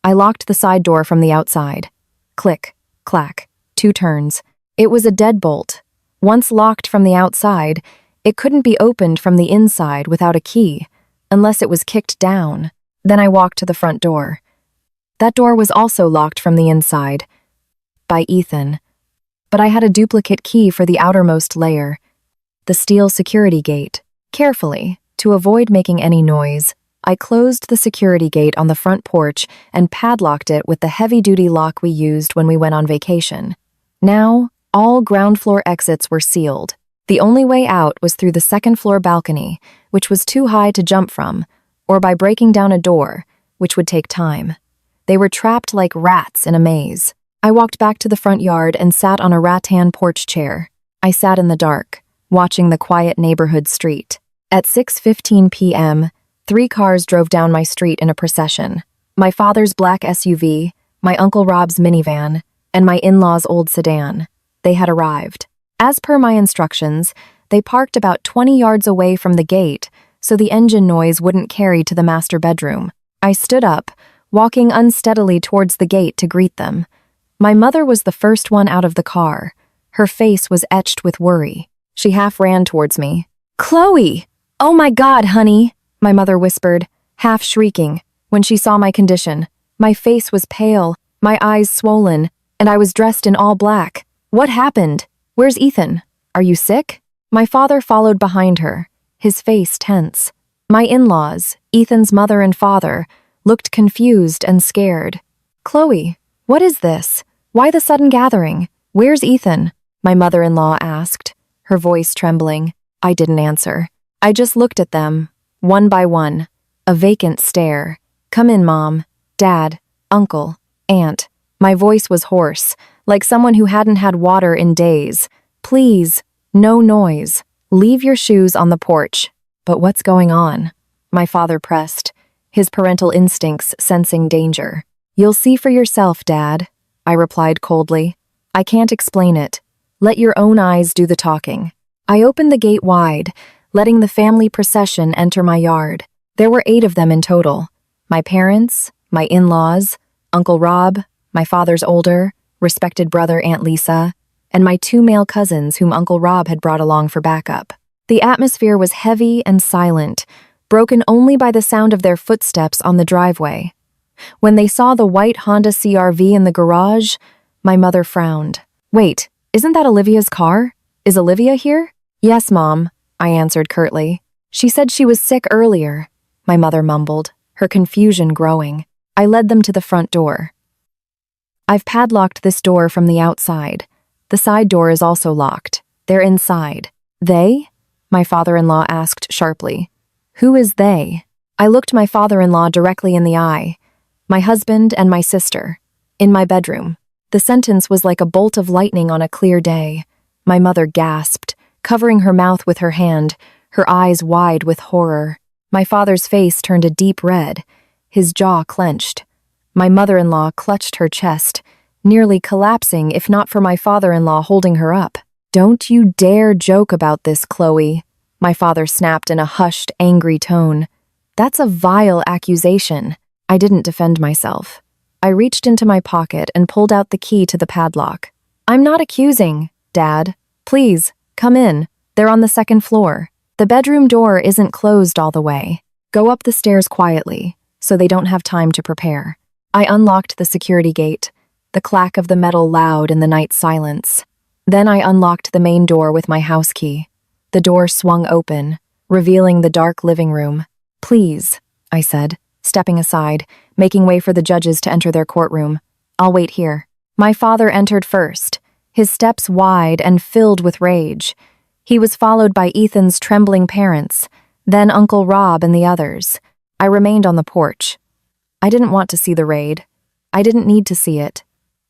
[SPEAKER 1] I locked the side door from the outside. Click, clack, 2 turns. It was a deadbolt. Once locked from the outside, it couldn't be opened from the inside without a key, unless it was kicked down. Then I walked to the front door. That door was also locked from the inside, by Ethan. But I had a duplicate key for the outermost layer, the steel security gate. Carefully, to avoid making any noise, I closed the security gate on the front porch and padlocked it with the heavy-duty lock we used when we went on vacation. Now, all ground floor exits were sealed. The only way out was through the second-floor balcony, which was too high to jump from, or by breaking down a door, which would take time. They were trapped like rats in a maze. I walked back to the front yard and sat on a rattan porch chair. I sat in the dark, watching the quiet neighborhood street. At 6:15 p.m., 3 cars drove down my street in a procession. My father's black SUV, my Uncle Rob's minivan, and my in-laws' old sedan. They had arrived. As per my instructions, they parked about 20 yards away from the gate so the engine noise wouldn't carry to the master bedroom. I stood up, walking unsteadily towards the gate to greet them. My mother was the first one out of the car. Her face was etched with worry. She half ran towards me. "Chloe! Oh my God, honey!" my mother whispered, half shrieking, when she saw my condition. My face was pale, my eyes swollen, and I was dressed in all black. "What happened? Where's Ethan? Are you sick?" My father followed behind her, his face tense. My in-laws, Ethan's mother and father, looked confused and scared. "Chloe, what is this? Why the sudden gathering? Where's Ethan?" my mother-in-law asked, her voice trembling. I didn't answer. I just looked at them, one by one, a vacant stare. "Come in, Mom, Dad, Uncle, Aunt." My voice was hoarse, like someone who hadn't had water in days. "Please, no noise. Leave your shoes on the porch." "But what's going on?" my father pressed, his parental instincts sensing danger. "You'll see for yourself, Dad," I replied coldly. "I can't explain it. Let your own eyes do the talking." I opened the gate wide, letting the family procession enter my yard. There were 8 of them in total. My parents, my in-laws, Uncle Rob, my father's older, respected brother Aunt Lisa, and my 2 male cousins whom Uncle Rob had brought along for backup. The atmosphere was heavy and silent, broken only by the sound of their footsteps on the driveway. When they saw the white Honda CR-V in the garage, my mother frowned. "Wait, isn't that Olivia's car? Is Olivia here?" "Yes, Mom," I answered curtly. "She said she was sick earlier," my mother mumbled, her confusion growing. I led them to the front door. "I've padlocked this door from the outside. The side door is also locked. They're inside." "They?" my father-in-law asked sharply. "Who is they?" I looked my father-in-law directly in the eye. "My husband and my sister. In my bedroom." The sentence was like a bolt of lightning on a clear day. My mother gasped, covering her mouth with her hand, her eyes wide with horror. My father's face turned a deep red, his jaw clenched. My mother-in-law clutched her chest, nearly collapsing if not for my father-in-law holding her up. "Don't you dare joke about this, Chloe," my father snapped in a hushed, angry tone. "That's a vile accusation." I didn't defend myself. I reached into my pocket and pulled out the key to the padlock. "I'm not accusing, Dad. Please, come in. They're on the 2nd floor. The bedroom door isn't closed all the way. Go up the stairs quietly, so they don't have time to prepare." I unlocked the security gate, the clack of the metal loud in the night silence. Then I unlocked the main door with my house key. The door swung open, revealing the dark living room. "Please," I said, stepping aside, making way for the judges to enter their courtroom. "I'll wait here." My father entered first, his steps wide and filled with rage. He was followed by Ethan's trembling parents, then Uncle Rob and the others. I remained on the porch. I didn't want to see the raid. I didn't need to see it.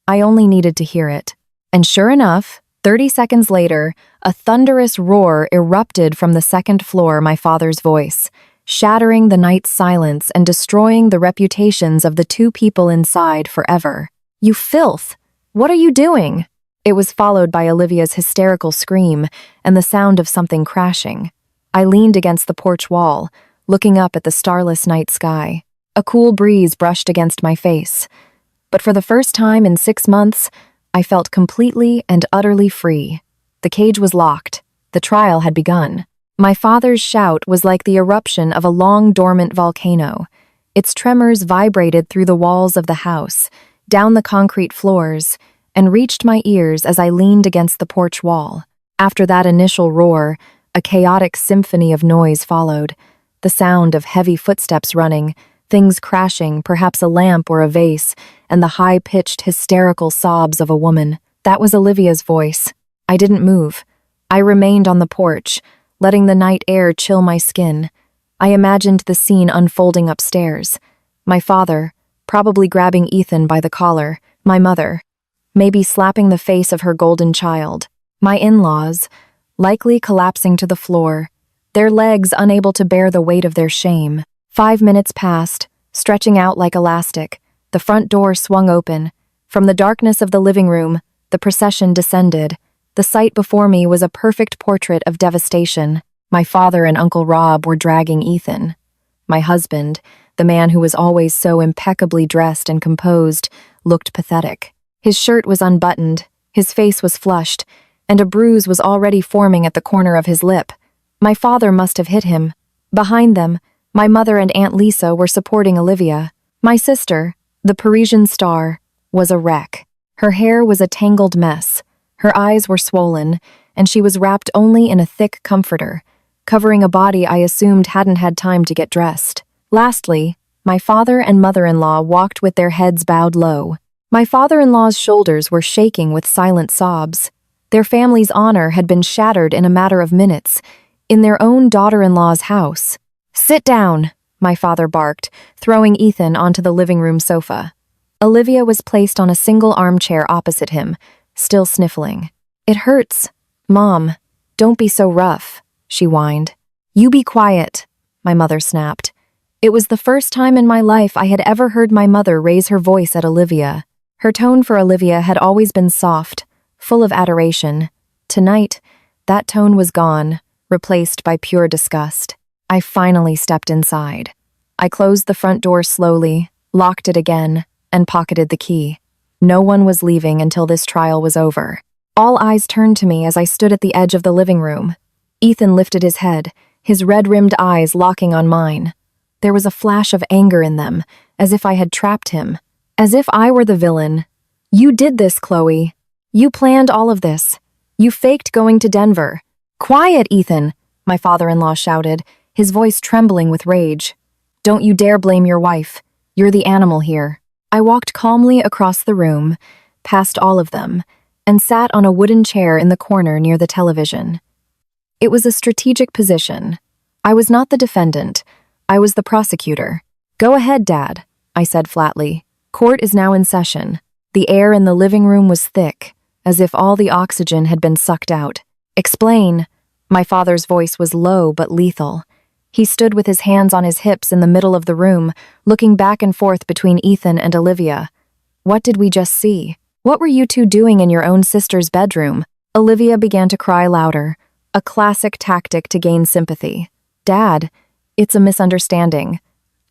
[SPEAKER 1] I only needed to hear it. And sure enough, 30 seconds later, a thunderous roar erupted from the 2nd floor, my father's voice, shattering the night's silence and destroying the reputations of the 2 people inside forever. "You filth! What are you doing?" It was followed by Olivia's hysterical scream and the sound of something crashing. I leaned against the porch wall, looking up at the starless night sky. A cool breeze brushed against my face. But for the first time in 6 months, I felt completely and utterly free. The cage was locked. The trial had begun. My father's shout was like the eruption of a long-dormant volcano. Its tremors vibrated through the walls of the house, down the concrete floors, and reached my ears as I leaned against the porch wall. After that initial roar, a chaotic symphony of noise followed. The sound of heavy footsteps running, things crashing, perhaps a lamp or a vase, and the high-pitched, hysterical sobs of a woman. That was Olivia's voice. I didn't move. I remained on the porch, letting the night air chill my skin. I imagined the scene unfolding upstairs. My father, probably grabbing Ethan by the collar, my mother, maybe slapping the face of her golden child, my in-laws, likely collapsing to the floor, their legs unable to bear the weight of their shame. 5 minutes passed, stretching out like elastic. The front door swung open. From the darkness of the living room, the procession descended. The sight before me was a perfect portrait of devastation. My father and Uncle Rob were dragging Ethan. My husband, the man who was always so impeccably dressed and composed, looked pathetic. His shirt was unbuttoned, his face was flushed, and a bruise was already forming at the corner of his lip. My father must have hit him. Behind them, my mother and Aunt Lisa were supporting Olivia. My sister, the Parisian star, was a wreck. Her hair was a tangled mess. Her eyes were swollen, and she was wrapped only in a thick comforter, covering a body I assumed hadn't had time to get dressed. Lastly, my father and mother-in-law walked with their heads bowed low. My father-in-law's shoulders were shaking with silent sobs. Their family's honor had been shattered in a matter of minutes, in their own daughter-in-law's house. "Sit down," my father barked, throwing Ethan onto the living room sofa. Olivia was placed on a single armchair opposite him, still sniffling. "It hurts. Mom, don't be so rough," she whined. "You be quiet," my mother snapped. It was the first time in my life I had ever heard my mother raise her voice at Olivia. Her tone for Olivia had always been soft, full of adoration. Tonight, that tone was gone, replaced by pure disgust. I finally stepped inside. I closed the front door slowly, locked it again, and pocketed the key. No one was leaving until this trial was over. All eyes turned to me as I stood at the edge of the living room. Ethan lifted his head, his red-rimmed eyes locking on mine. There was a flash of anger in them, as if I had trapped him. As if I were the villain. "You did this, Chloe. You planned all of this. You faked going to Denver." "Quiet, Ethan," my father-in-law shouted, his voice trembling with rage. "Don't you dare blame your wife. You're the animal here." I walked calmly across the room, past all of them, and sat on a wooden chair in the corner near the television. It was a strategic position. I was not the defendant. I was the prosecutor. "Go ahead, Dad," I said flatly. Court is now in session. The air in the living room was thick, as if all the oxygen had been sucked out. "Explain." My father's voice was low but lethal. He stood with his hands on his hips in the middle of the room, looking back and forth between Ethan and Olivia. "What did we just see? What were you two doing in your own sister's bedroom?" Olivia began to cry louder, a classic tactic to gain sympathy. "Dad, it's a misunderstanding.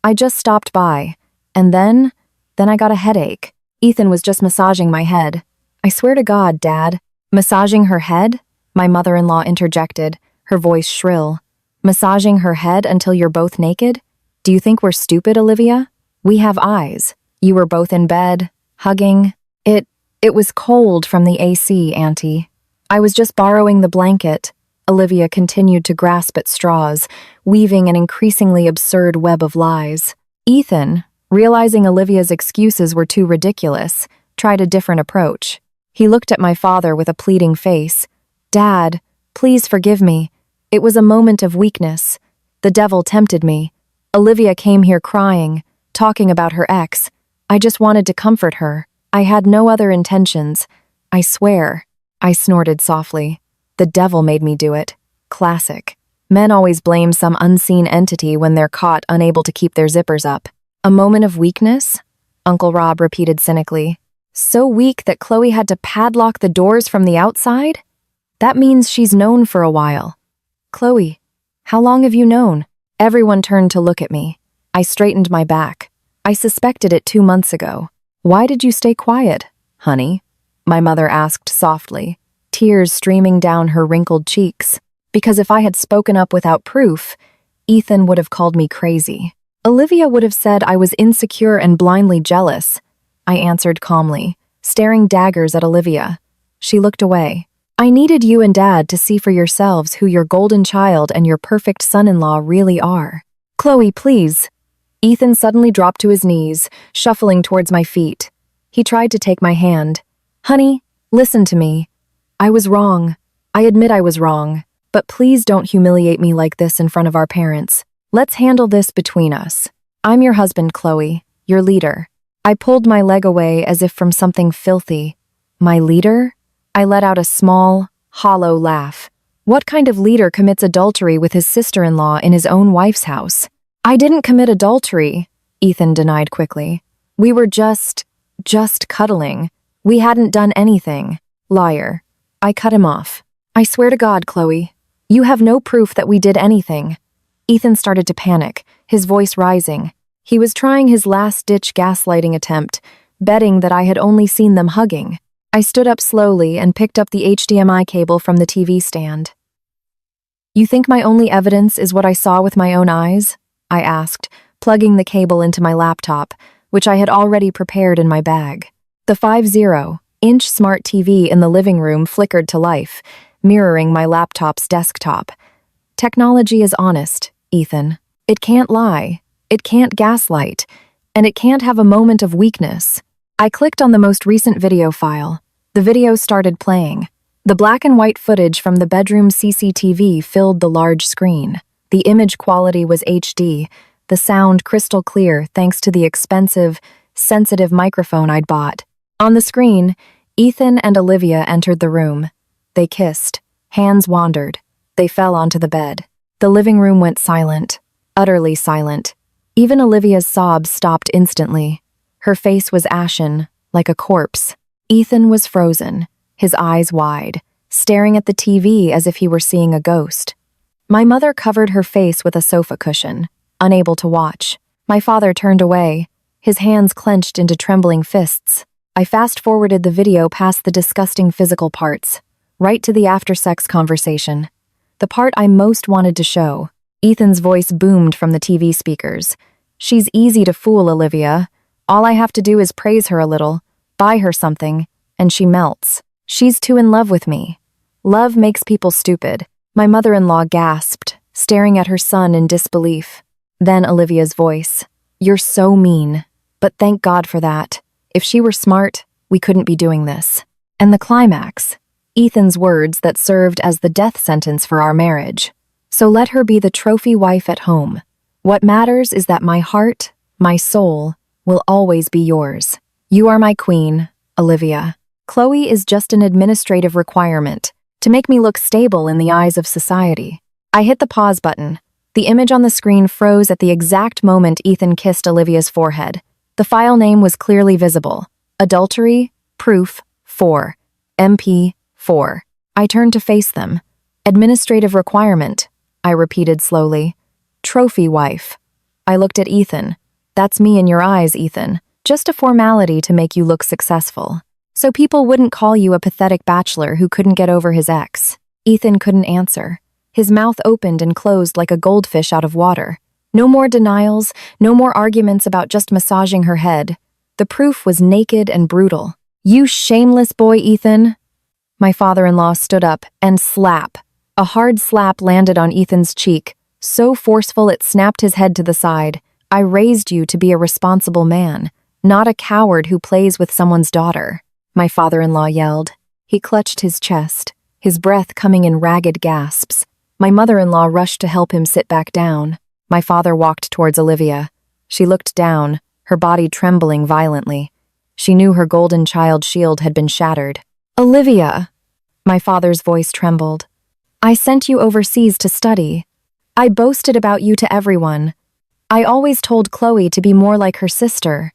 [SPEAKER 1] I just stopped by, and then I got a headache. Ethan was just massaging my head." "I swear to God, Dad." "Massaging her head?" My mother-in-law interjected, her voice shrill. "Massaging her head until you're both naked? Do you think we're stupid, Olivia? We have eyes. You were both in bed, hugging. It was cold from the AC, Auntie. I was just borrowing the blanket." Olivia continued to grasp at straws, weaving an increasingly absurd web of lies. Ethan, realizing Olivia's excuses were too ridiculous, tried a different approach. He looked at my father with a pleading face. "Dad, please forgive me. It was a moment of weakness. The devil tempted me. Olivia came here crying, talking about her ex. I just wanted to comfort her. I had no other intentions. I swear." I snorted softly. The devil made me do it. Classic. Men always blame some unseen entity when they're caught unable to keep their zippers up. "A moment of weakness?" Uncle Rob repeated cynically. "So weak that Chloe had to padlock the doors from the outside? That means she's known for a while." "Chloe, how long have you known?" Everyone turned to look at me. I straightened my back. "I suspected it 2 months ago." "Why did you stay quiet, honey?" my mother asked softly, tears streaming down her wrinkled cheeks. "Because if I had spoken up without proof, Ethan would have called me crazy. Olivia would have said I was insecure and blindly jealous." I answered calmly, staring daggers at Olivia. She looked away. "I needed you and Dad to see for yourselves who your golden child and your perfect son-in-law really are." "Chloe, please." Ethan suddenly dropped to his knees, shuffling towards my feet. He tried to take my hand. "Honey, listen to me. I was wrong. I admit I was wrong. But please don't humiliate me like this in front of our parents. Let's handle this between us. I'm your husband, Chloe, your leader. I pulled my leg away as if from something filthy. My leader? I let out a small, hollow laugh. What kind of leader commits adultery with his sister-in-law in his own wife's house? I didn't commit adultery, Ethan denied quickly. We were just cuddling. We hadn't done anything. Liar. I cut him off. I swear to God, Chloe, you have no proof that we did anything. Ethan started to panic, his voice rising. He was trying his last-ditch gaslighting attempt, betting that I had only seen them hugging. I stood up slowly and picked up the HDMI cable from the TV stand. You think my only evidence is what I saw with my own eyes? I asked, plugging the cable into my laptop, which I had already prepared in my bag. The 50-inch smart TV in the living room flickered to life, mirroring my laptop's desktop. Technology is honest, Ethan. It can't lie, it can't gaslight, and it can't have a moment of weakness. I clicked on the most recent video file. The video started playing. The black and white footage from the bedroom CCTV filled the large screen. The image quality was HD, the sound crystal clear thanks to the expensive, sensitive microphone I'd bought. On the screen, Ethan and Olivia entered the room. They kissed. Hands wandered. They fell onto the bed. The living room went silent, utterly silent. Even Olivia's sobs stopped instantly. Her face was ashen, like a corpse. Ethan was frozen, his eyes wide, staring at the TV as if he were seeing a ghost. My mother covered her face with a sofa cushion, unable to watch. My father turned away, his hands clenched into trembling fists. I fast-forwarded the video past the disgusting physical parts, right to the after-sex conversation. The part I most wanted to show. Ethan's voice boomed from the TV speakers. She's easy to fool, Olivia. All I have to do is praise her a little, buy her something, and she melts. She's too in love with me. Love makes people stupid. My mother-in-law gasped, staring at her son in disbelief. Then Olivia's voice. You're so mean. But thank God for that. If she were smart, we couldn't be doing this. And the climax. Ethan's words that served as the death sentence for our marriage. So let her be the trophy wife at home. What matters is that my heart, my soul, will always be yours. You are my queen, Olivia. Chloe is just an administrative requirement to make me look stable in the eyes of society. I hit the pause button. The image on the screen froze at the exact moment Ethan kissed Olivia's forehead. The file name was clearly visible. Adultery, Proof, 4. MP, 4. I turned to face them. Administrative requirement, I repeated slowly. Trophy wife. I looked at Ethan. That's me in your eyes, Ethan. Just a formality to make you look successful. So people wouldn't call you a pathetic bachelor who couldn't get over his ex. Ethan couldn't answer. His mouth opened and closed like a goldfish out of water. No more denials, no more arguments about just massaging her head. The proof was naked and brutal. You shameless boy, Ethan. My father-in-law stood up and slap. A hard slap landed on Ethan's cheek, so forceful it snapped his head to the side. I raised you to be a responsible man, not a coward who plays with someone's daughter. My father-in-law yelled. He clutched his chest, his breath coming in ragged gasps. My mother-in-law rushed to help him sit back down. My father walked towards Olivia. She looked down, her body trembling violently. She knew her golden child shield had been shattered. Olivia! My father's voice trembled. I sent you overseas to study. I boasted about you to everyone. I always told Chloe to be more like her sister.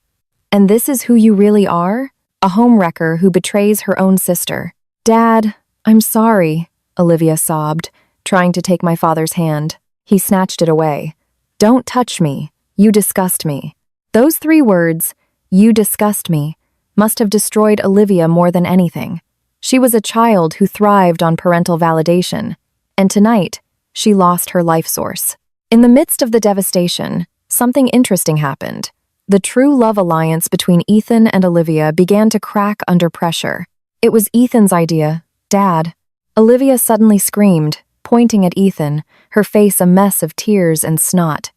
[SPEAKER 1] And this is who you really are? A homewrecker who betrays her own sister. Dad, I'm sorry, Olivia sobbed, trying to take my father's hand. He snatched it away. Don't touch me. You disgust me. Those 3 words, you disgust me, must have destroyed Olivia more than anything. She was a child who thrived on parental validation, and tonight, she lost her life source. In the midst of the devastation, something interesting happened. The true love alliance between Ethan and Olivia began to crack under pressure. It was Ethan's idea, Dad. Olivia suddenly screamed, pointing at Ethan, her face a mess of tears and snot.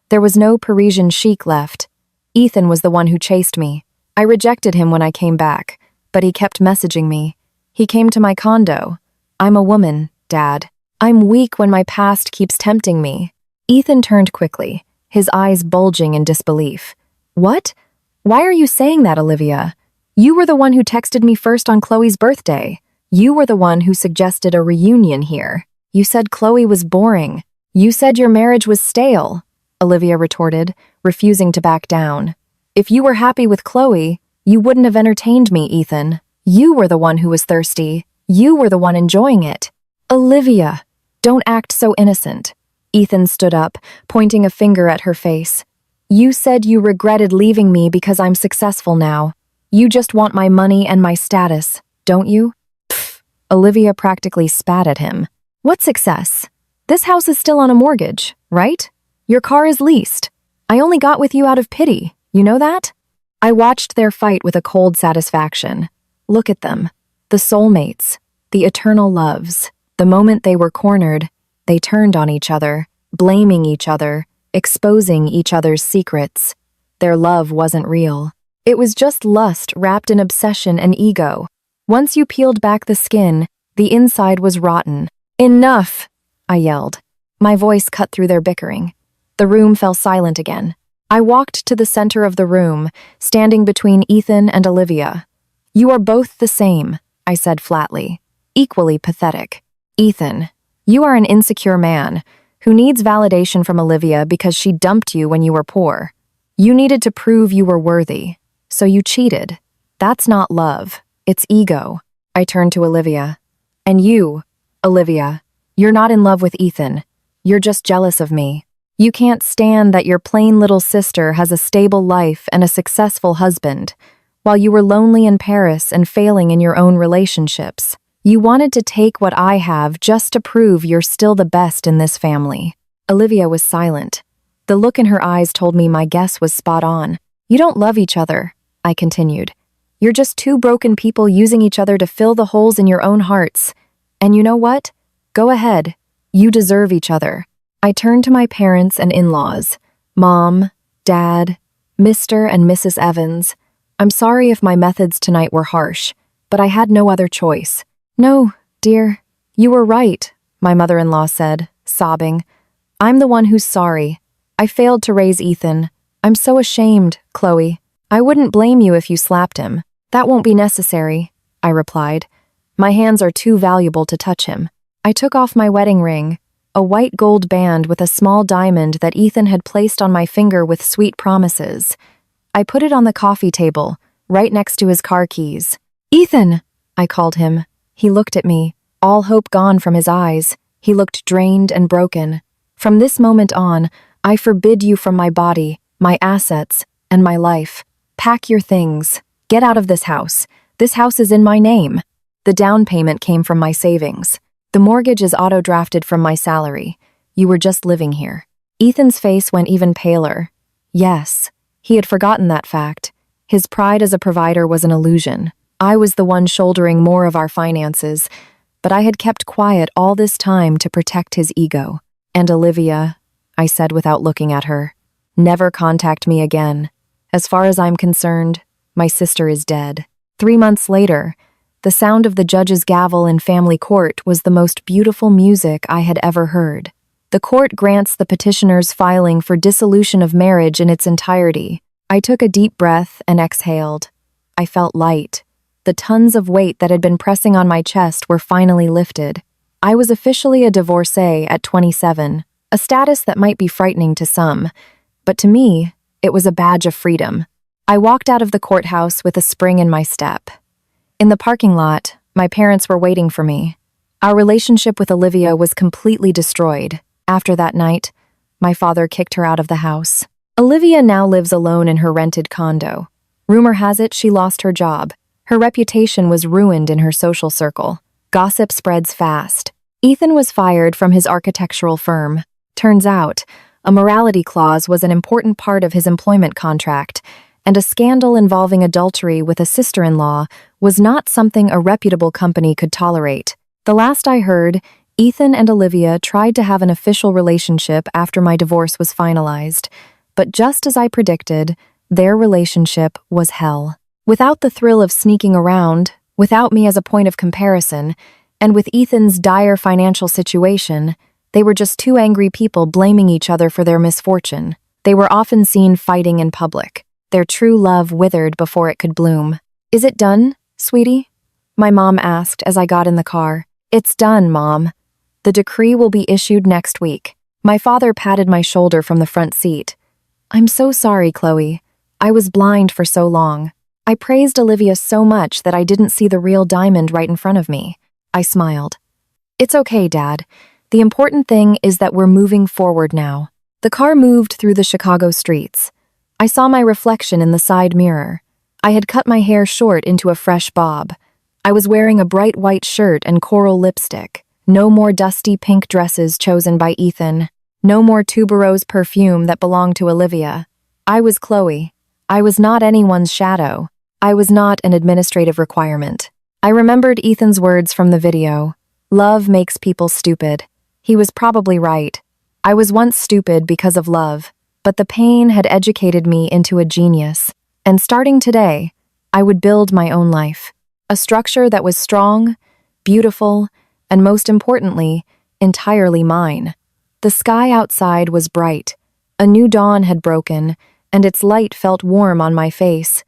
[SPEAKER 1] There was no Parisian chic left. Ethan was the one who chased me. I rejected him when I came back, but he kept messaging me. He came to my condo. I'm a woman, Dad. I'm weak when my past keeps tempting me. Ethan turned quickly, his eyes bulging in disbelief. What? Why are you saying that, Olivia? You were the one who texted me first on Chloe's birthday. You were the one who suggested a reunion here. You said Chloe was boring. You said your marriage was stale, Olivia retorted, refusing to back down. If you were happy with Chloe, you wouldn't have entertained me, Ethan. You were the one who was thirsty. You were the one enjoying it. Olivia, don't act so innocent. Ethan stood up, pointing a finger at her face. You said you regretted leaving me because I'm successful now. You just want my money and my status, don't you? Pfft, Olivia practically spat at him. What success? This house is still on a mortgage, right? Your car is leased. I only got with you out of pity, you know that? I watched their fight with a cold satisfaction. Look at them. The soulmates. The eternal loves. The moment they were cornered, they turned on each other, blaming each other, exposing each other's secrets. Their love wasn't real. It was just lust wrapped in obsession and ego. Once you peeled back the skin, the inside was rotten. Enough, I yelled. My voice cut through their bickering. The room fell silent again. I walked to the center of the room, standing between Ethan and Olivia. You are both the same, I said flatly, equally pathetic. Ethan, you are an insecure man who needs validation from Olivia because she dumped you when you were poor. You needed to prove you were worthy, so you cheated. That's not love, it's ego. I turned to Olivia. And you, Olivia, you're not in love with Ethan. You're just jealous of me. You can't stand that your plain little sister has a stable life and a successful husband, while you were lonely in Paris and failing in your own relationships. You wanted to take what I have just to prove you're still the best in this family. Olivia was silent. The look in her eyes told me my guess was spot on. You don't love each other, I continued. You're just two broken people using each other to fill the holes in your own hearts. And you know what? Go ahead. You deserve each other. I turned to my parents and in-laws. Mom, Dad, Mr. and Mrs. Evans. I'm sorry if my methods tonight were harsh, but I had no other choice. No, dear, you were right, my mother-in-law said, sobbing. I'm the one who's sorry. I failed to raise Ethan. I'm so ashamed, Chloe. I wouldn't blame you if you slapped him. That won't be necessary, I replied. My hands are too valuable to touch him. I took off my wedding ring, a white gold band with a small diamond that Ethan had placed on my finger with sweet promises. I put it on the coffee table, right next to his car keys. Ethan, I called him. He looked at me, all hope gone from his eyes. He looked drained and broken. From this moment on, I forbid you from my body, my assets, and my life. Pack your things. Get out of this house. This house is in my name. The down payment came from my savings. The mortgage is auto-drafted from my salary. You were just living here. Ethan's face went even paler. Yes, he had forgotten that fact. His pride as a provider was an illusion. I was the one shouldering more of our finances, but I had kept quiet all this time to protect his ego. And Olivia, I said without looking at her, never contact me again. As far as I'm concerned, my sister is dead. 3 months later, the sound of the judge's gavel in family court was the most beautiful music I had ever heard. The court grants the petitioner's filing for dissolution of marriage in its entirety. I took a deep breath and exhaled. I felt light. The tons of weight that had been pressing on my chest were finally lifted. I was officially a divorcee at 27, a status that might be frightening to some, but to me, it was a badge of freedom. I walked out of the courthouse with a spring in my step. In the parking lot, my parents were waiting for me. Our relationship with Olivia was completely destroyed. After that night, my father kicked her out of the house. Olivia now lives alone in her rented condo. Rumor has it she lost her job. Her reputation was ruined in her social circle. Gossip spreads fast. Ethan was fired from his architectural firm. Turns out, a morality clause was an important part of his employment contract, and a scandal involving adultery with a sister-in-law was not something a reputable company could tolerate. The last I heard, Ethan and Olivia tried to have an official relationship after my divorce was finalized, but just as I predicted, their relationship was hell. Without the thrill of sneaking around, without me as a point of comparison, and with Ethan's dire financial situation, they were just two angry people blaming each other for their misfortune. They were often seen fighting in public. Their true love withered before it could bloom. Is it done, sweetie? My mom asked as I got in the car. It's done, Mom. The decree will be issued next week. My father patted my shoulder from the front seat. I'm so sorry, Chloe. I was blind for so long. I praised Olivia so much that I didn't see the real diamond right in front of me. I smiled. It's okay, Dad. The important thing is that we're moving forward now. The car moved through the Chicago streets. I saw my reflection in the side mirror. I had cut my hair short into a fresh bob. I was wearing a bright white shirt and coral lipstick. No more dusty pink dresses chosen by Ethan. No more tuberose perfume that belonged to Olivia. I was Chloe. I was not anyone's shadow. I was not an administrative requirement. I remembered Ethan's words from the video. Love makes people stupid. He was probably right. I was once stupid because of love, but the pain had educated me into a genius. And starting today, I would build my own life. A structure that was strong, beautiful, and most importantly, entirely mine. The sky outside was bright. A new dawn had broken, and its light felt warm on my face.